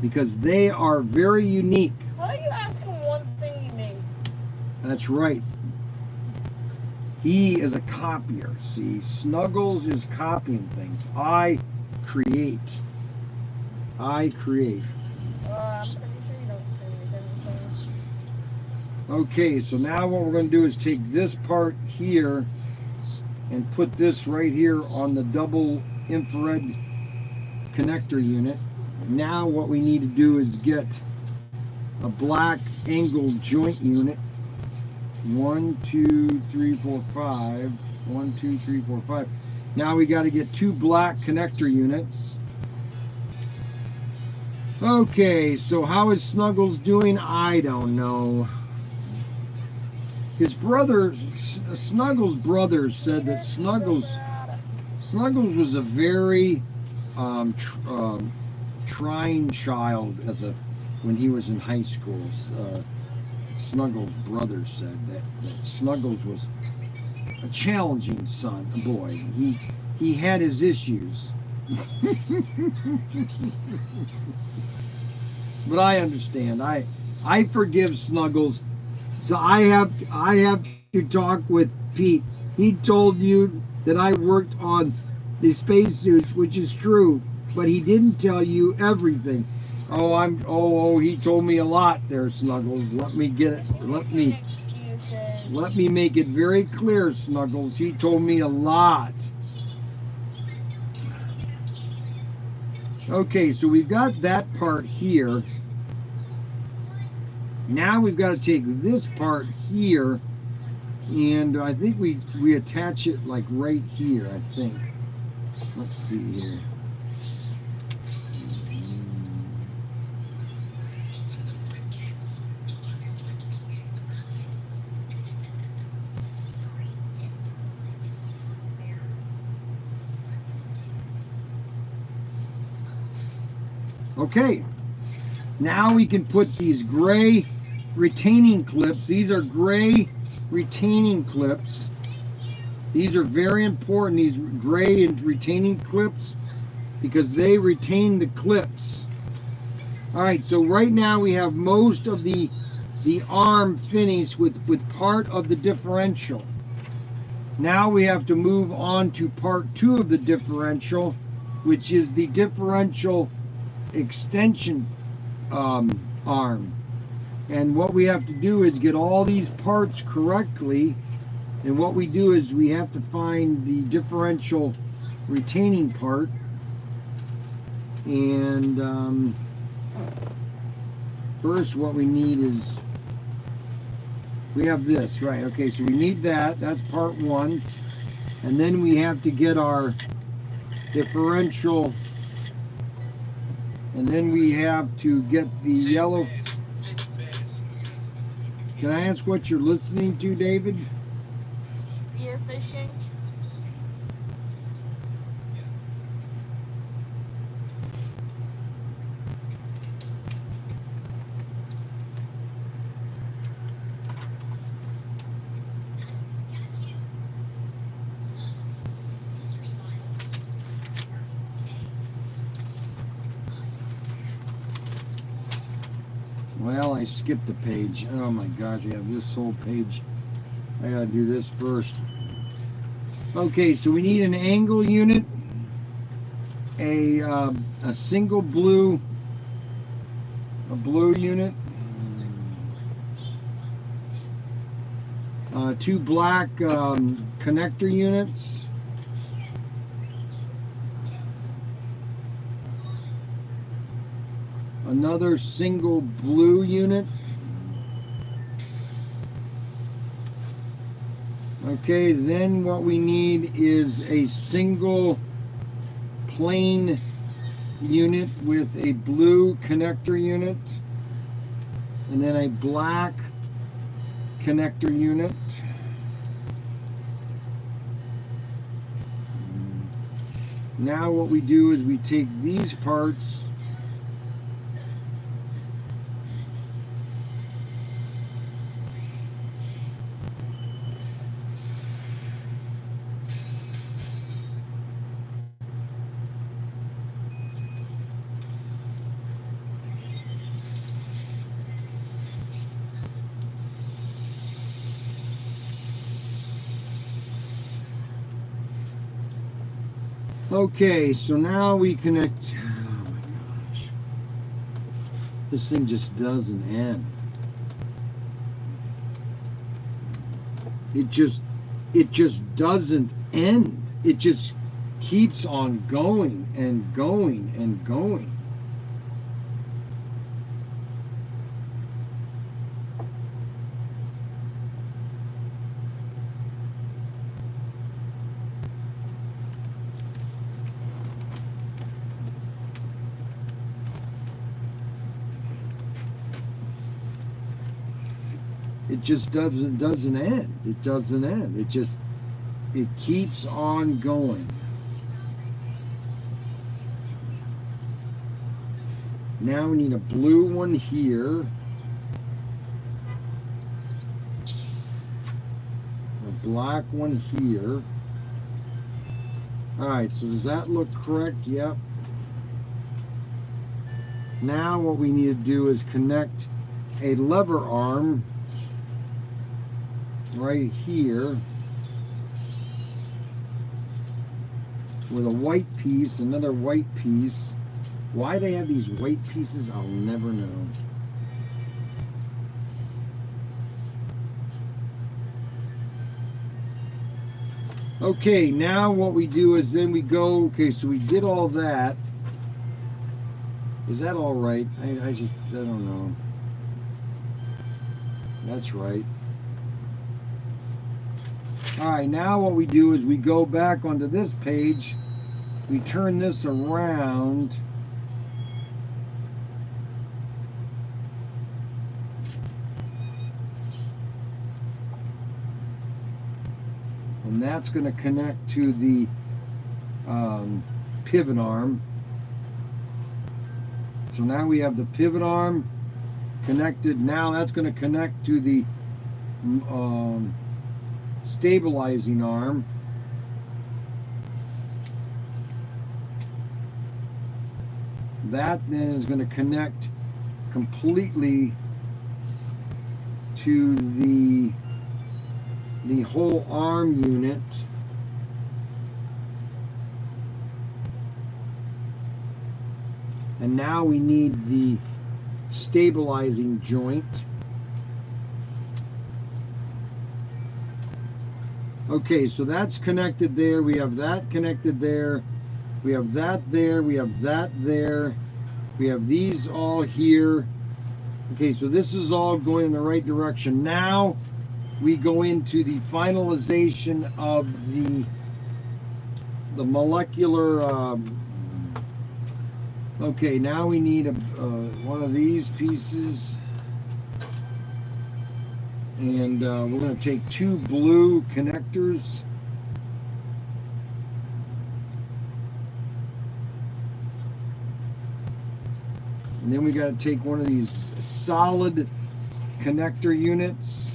because they are very unique. Why are you asking one thing you made? That's right. He is a copier. See, Snuggles is copying things. I create. I'm pretty sure you don't say anything. Okay, so now what we're going to do is take this part here and put this right here on the double infrared connector unit. Now what we need to do is get a black angled joint unit. 1, 2, 3, 4, 5. 1, 2, 3, 4, 5. Now we got to get 2 black connector units. Okay, so how is Snuggles doing? I don't know. His brother, Snuggles' brother, said that Snuggles was a very trying child when he was in high school. Snuggles' brother said that Snuggles was a challenging boy. He had his issues. But I understand. I forgive Snuggles. So I have to talk with Pete. He told you that I worked on the spacesuits, which is true, but he didn't tell you everything. He told me a lot there, Snuggles. Let me get it. Let me make it very clear, Snuggles. He told me a lot. Okay, so we've got that part here. Now we've got to take this part here, and I think we attach it like right here, I think. Let's see here. Okay, now we can put these gray retaining clips. These are gray retaining clips. These are very important, these gray and retaining clips, because they retain the clips. All right, so right now we have most of the arm finished with part of the differential. Now we have to move on to part 2 of the differential, which is the differential extension arm. And what we have to do is get all these parts correctly, and what we do is we have to find the differential retaining part, and first what we need is we have this, right? Okay, so we need that's part 1, and then we have to get our differential, and then we have to get the yellow. Can I ask what you're listening to, David? Spearfishing. Well, I skipped a page. Oh my gosh, I have this whole page. I gotta do this first. Okay, so we need an angle unit, a single blue, unit, 2 black connector units, another single blue unit. Okay, then what we need is a single plain unit with a blue connector unit, and then a black connector unit. Now what we do is we take these parts Okay, so now we connect. Oh my gosh. This thing just doesn't end. It just doesn't end. It just keeps on going and going and going. It just doesn't end. It doesn't end. It keeps on going. Now we need a blue one here. A black one here. Alright, so does that look correct? Yep. Now what we need to do is connect a lever arm right here with a white piece, another white piece. Why they have these white pieces, I'll never know. Okay, now what we do is then we go, okay, so we did all that. Is that all right? I don't know. That's right. Alright, now what we do is we go back onto this page, we turn this around, and that's going to connect to the pivot arm. So now we have the pivot arm connected. Now that's going to connect to the stabilizing arm. That then is going to connect completely to the whole arm unit. And now we need the stabilizing joint. Okay, so that's connected there. We have that connected there. We have that there. We have that there. We have these all here. Okay, so this is all going in the right direction. Now we go into the finalization of the molecular. Okay, now we need one of these pieces. And we're going to take 2 blue connectors. And then we got to take one of these solid connector units.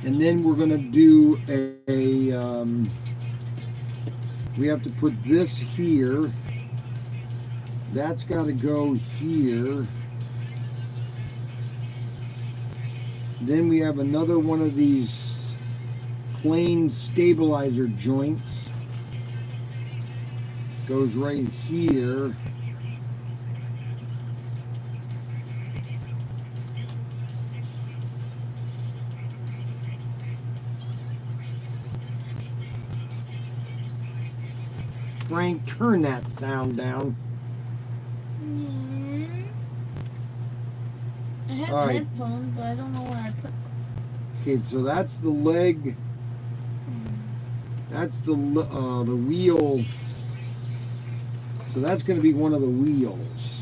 And then we're going to do we have to put this here. That's got to go here. Then we have another one of these plain stabilizer joints. Goes right here. Frank, turn that sound down. I have All right. headphones, but I don't know where I put them. Okay, so that's the leg. That's the wheel. So that's going to be one of the wheels.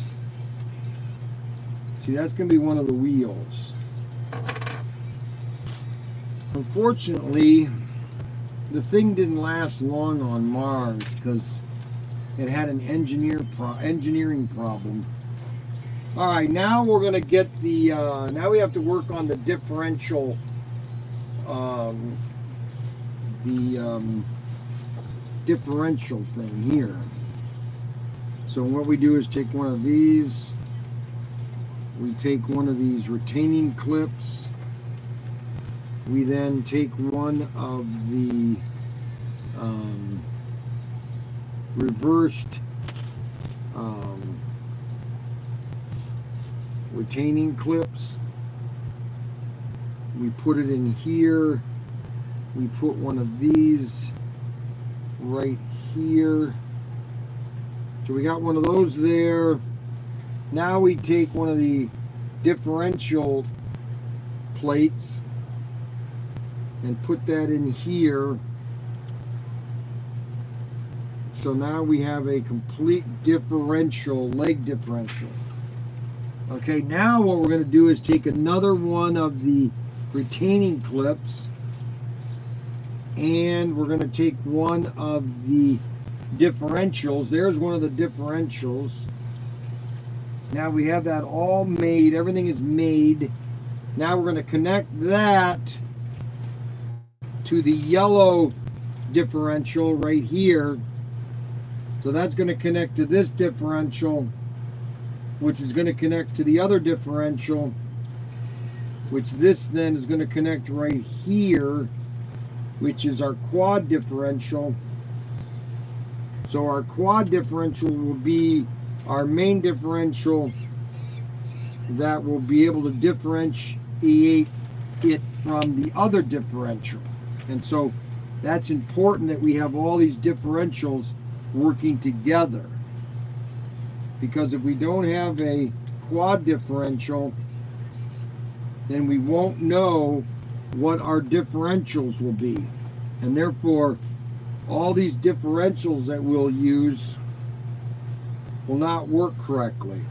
See, that's going to be one of the wheels. Unfortunately, the thing didn't last long on Mars because it had an engineering problem. All right, now we're going to get the, now we have to work on the differential, differential thing here. So what we do is take one of these, we take one of these retaining clips, we then take one of the reversed retaining clips, we put it in here, we put one of these right here. So we got one of those there. Now we take one of the differential plates and put that in here. So now we have a complete differential, leg differential. Okay, now what we're going to do is take another one of the retaining clips and we're going to take one of the differentials. There's one of the differentials. Now we have that all made. Everything is made. Now we're going to connect that to the yellow differential right here. So that's going to connect to this differential, which is going to connect to the other differential, which this then is going to connect right here, which is our quad differential. So our quad differential will be our main differential that will be able to differentiate it from the other differential. And so that's important that we have all these differentials working together. Because if we don't have a quad differential, then we won't know what our differentials will be. And therefore, all these differentials that we'll use will not work correctly.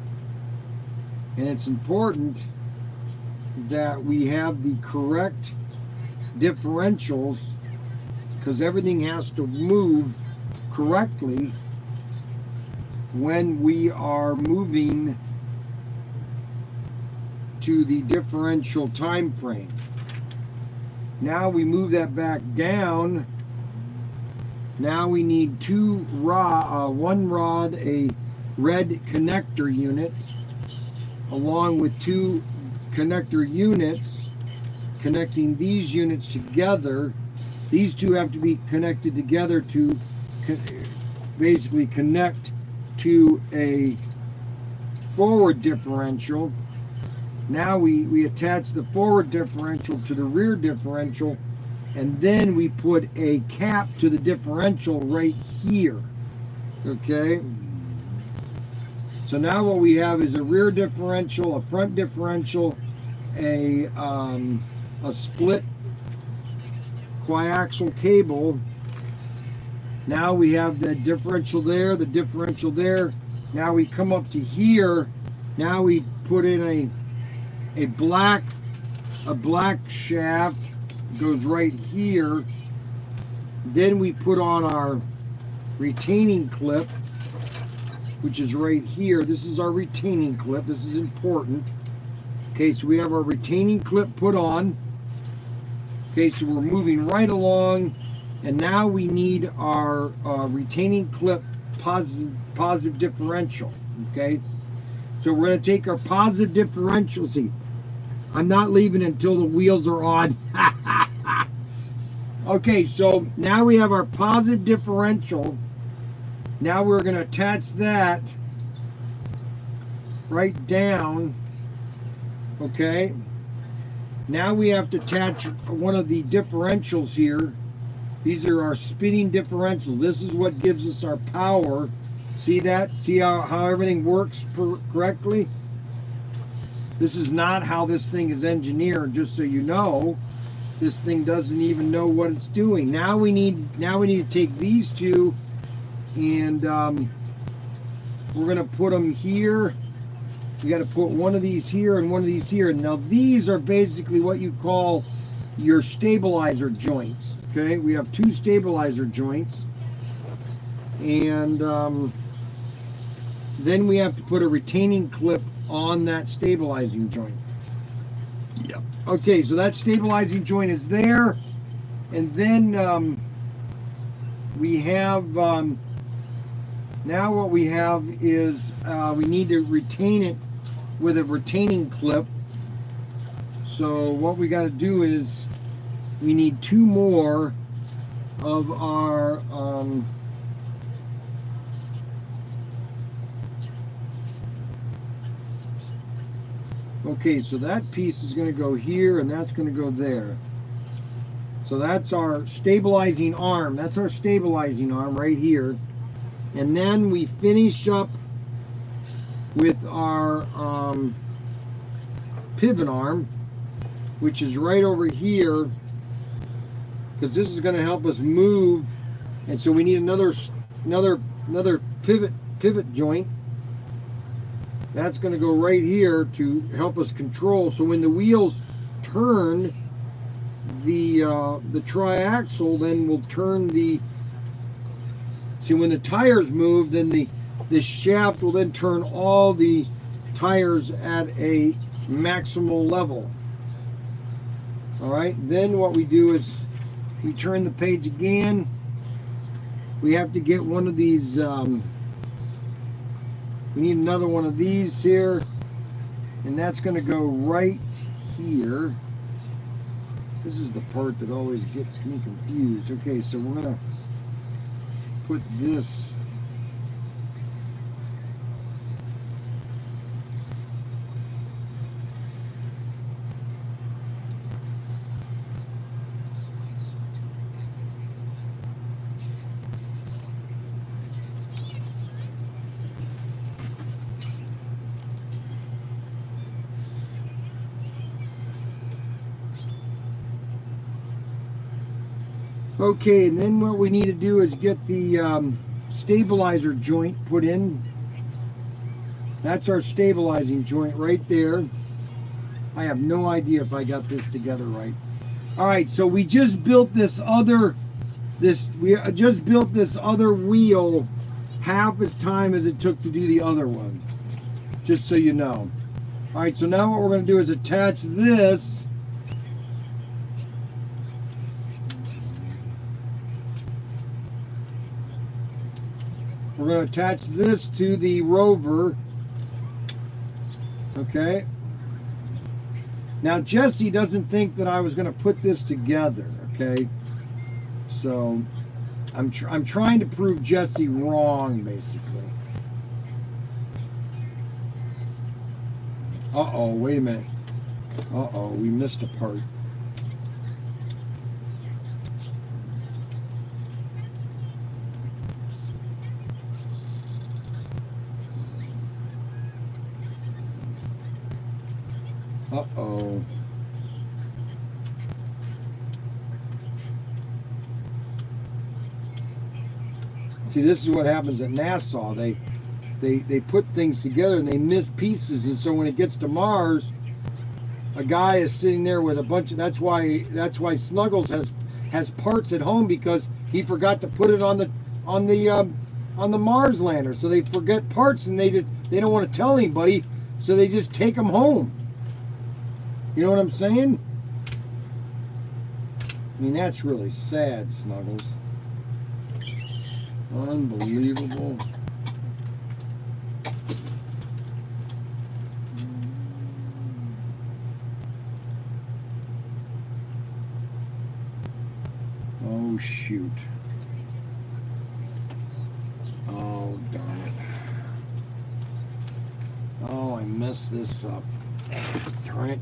And it's important that we have the correct differentials because everything has to move correctly when we are moving to the differential time frame. Now we move that back down. Now we need one rod, a red connector unit, along with two connector units connecting these units together. These two have to be connected together to basically connect to a forward differential. Now we attach the forward differential to the rear differential, and then we put a cap to the differential right here. Okay? So now what we have is a rear differential, a front differential, a split coaxial cable. Now we have the differential there, the differential there. Now we come up to here. Now we put in a black shaft, goes right here. Then we put on our retaining clip, which is right here. This is our retaining clip. This is important. Okay, so we have our retaining clip put on. Okay, so we're moving right along, and now we need our retaining clip positive differential. Okay, so we're going to take our positive differential. See, I'm not leaving until the wheels are on. Okay, so now we have our positive differential. Now we're going to attach that right down. Okay. Now we have to attach one of the differentials here. These are our spinning differentials. This is what gives us our power. See that? See how everything works correctly? This is not how this thing is engineered, just so you know. This thing doesn't even know what it's doing. Now we need to take these two and we're going to put them here. You got to put one of these here and one of these here. Now these are basically what you call your stabilizer joints. Okay, we have two stabilizer joints, and then we have to put a retaining clip on that stabilizing joint. Yep. Okay, so that stabilizing joint is there, and then we have now what we have is we need to retain it with a retaining clip. So what we got to do is we need two more of our okay, so that piece is going to go here and that's going to go there. So that's our stabilizing arm. That's our stabilizing arm right here. And then we finish up with our pivot arm, which is right over here, because this is going to help us move. And so we need another pivot joint. That's going to go right here to help us control. So when the wheels turn, the triaxle then will turn the. See, when the tires move, then the shaft will then turn all the tires at a maximal level. All right. Then what we do is we turn the page again. We have to get one of these. We need another one of these here, and that's going to go right here. This is the part that always gets me confused. Okay, so we're going to put this. Okay, and then what we need to do is get the stabilizer joint put in. That's our stabilizing joint right there. I have no idea if I got this together right. All right, so we just built this other wheel half as time as it took to do the other one. Just so you know. All right, so now what we're going to do is attach this. We're going to attach this to the Rover. Okay. Now Jesse doesn't think that I was going to put this together. Okay. So I'm trying to prove Jesse wrong, basically. Uh-oh, wait a minute. Uh-oh, we missed a part. Uh-oh. See, this is what happens at NASA. They put things together and they miss pieces, and so when it gets to Mars, a guy is sitting there with a bunch of. That's why Snuggles has parts at home, because he forgot to put it on the Mars lander. So they forget parts, and they don't want to tell anybody, so they just take them home. You know what I'm saying? I mean, that's really sad, Snuggles. Unbelievable. mess this up. Darn it.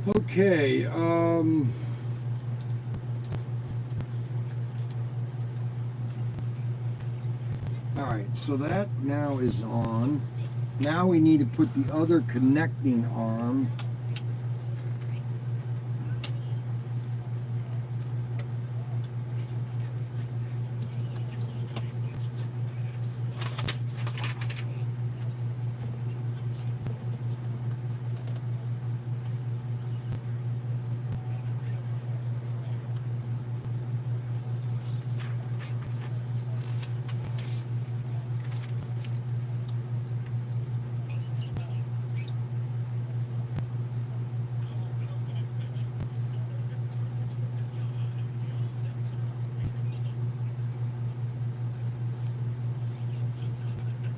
Okay, alright, so that now is on. Now we need to put the other connecting arm.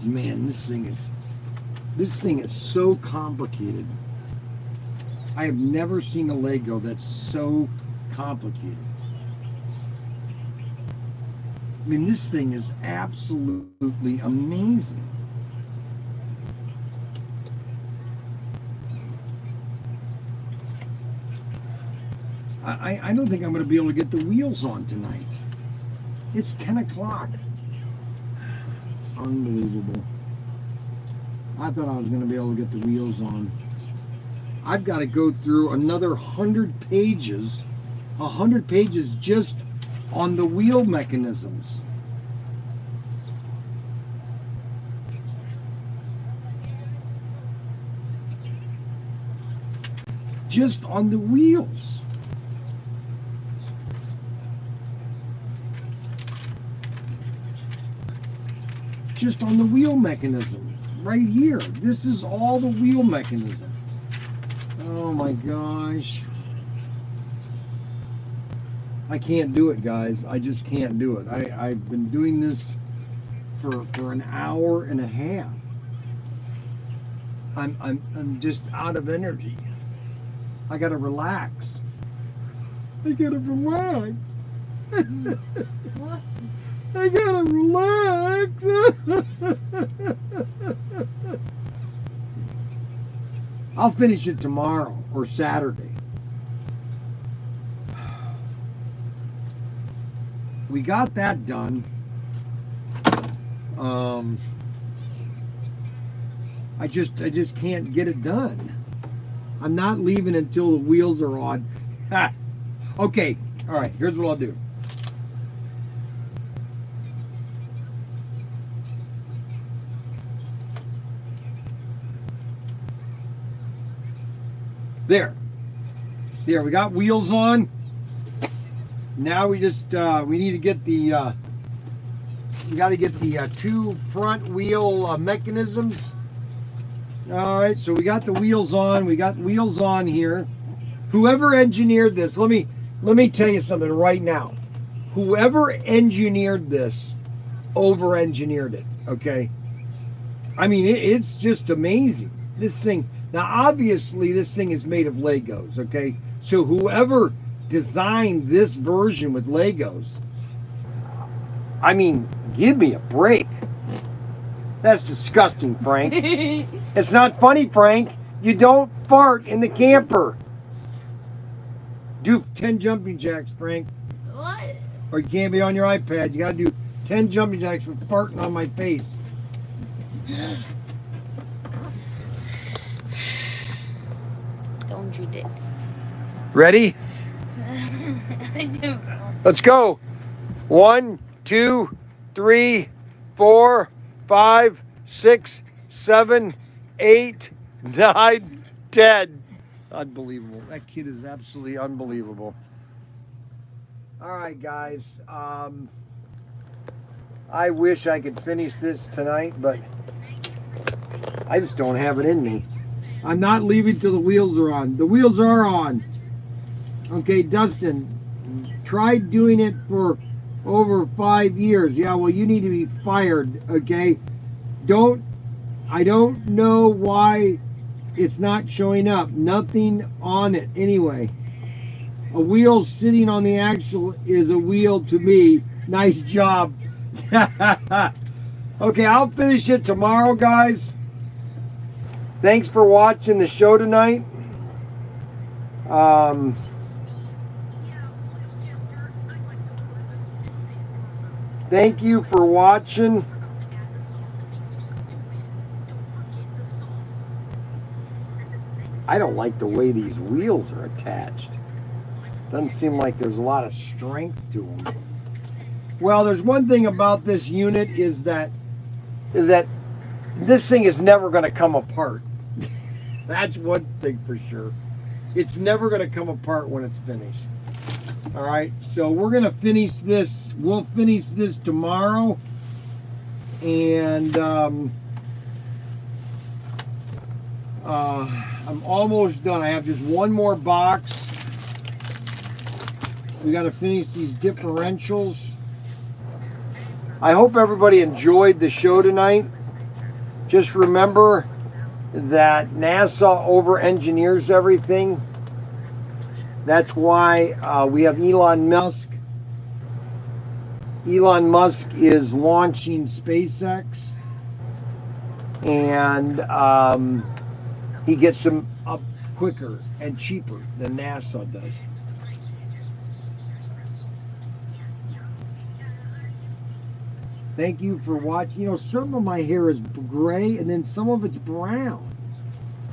Man, this thing is so complicated. I have never seen a Lego that's so complicated. I mean, this thing is absolutely amazing. I don't think I'm going to be able to get the wheels on tonight. It's 10 o'clock. Unbelievable. I thought I was going to be able to get the wheels on. I've got to go through another 100 pages just on the wheel mechanisms. Just on the wheels. Just on the wheel mechanism right here. This is all the wheel mechanism. Oh my gosh. I can't do it, guys. I just can't do it. I've been doing this for an hour and a half. I'm just out of energy. I gotta relax. I gotta relax. What? I gotta relax. I'll finish it tomorrow or Saturday. We got that done. I just can't get it done. I'm not leaving until the wheels are on. Okay, all right, here's what I'll do. There, we got wheels on. Now we just we need to get the we got to get the two front wheel mechanisms. All right, so we got the wheels on. We got wheels on here. Whoever engineered this, let me tell you something right now. Whoever engineered this over-engineered it. Okay, I mean it's just amazing. This thing. Now, obviously, this thing is made of Legos. Okay, so whoever designed this version with Legos, I mean, give me a break. That's disgusting, Frank. It's not funny, Frank. You don't fart in the camper. Do 10 jumping jacks, Frank. What? Or you can't be on your iPad. You gotta do 10 jumping jacks for farting on my face. Don't you dare. Ready? I do. Let's go. 1, 2, 3, 4, 5, 6, 7, 8, 9, 10. Unbelievable. That kid is absolutely unbelievable. All right, guys. I wish I could finish this tonight, but I just don't have it in me. I'm not leaving till the wheels are on. The wheels are on. Okay, Dustin, tried doing it for over 5 years. Yeah, well, you need to be fired, okay? I don't know why it's not showing up. Nothing on it anyway. A wheel sitting on the axle is a wheel to me. Nice job. Okay, I'll finish it tomorrow, guys. Thanks for watching the show tonight. Thank you for watching. I don't like the way these wheels are attached. Doesn't seem like there's a lot of strength to them. Well, there's one thing about this unit is that this thing is never going to come apart. That's one thing for sure. It's never going to come apart when it's finished. All right, so we're going to finish this. We'll finish this tomorrow. And I'm almost done. I have just one more box. We got to finish these differentials. I hope everybody enjoyed the show tonight. Just remember that NASA over-engineers everything. That's why we have Elon Musk. Elon Musk is launching SpaceX. And he gets them up quicker and cheaper than NASA does. Thank you for watching. You know, some of my hair is gray and then some of it's brown.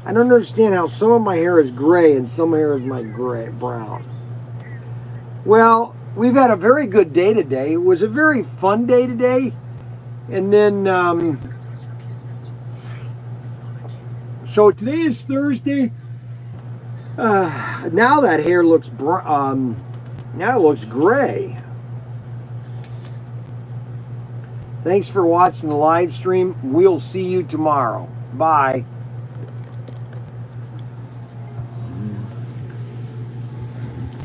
I don't understand how some of my hair is gray and some hair is brown. Well, we've had a very good day today. It was a very fun day today. And then, so today is Thursday. Now that hair looks now it looks gray. Thanks for watching the live stream. We'll see you tomorrow. Bye.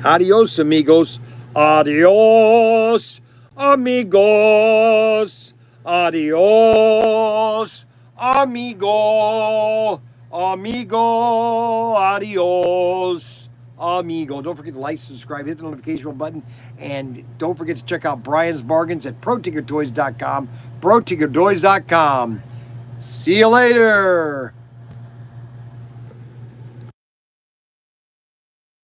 Adios, amigos. Adios, amigos. Adios, amigo. Amigo. Adios. amigo. Don't forget to like, subscribe, hit the notification button, and don't forget to check out Bryan's Bargains at ProTinkerToys.com. ProTinkerToys.com. See you later.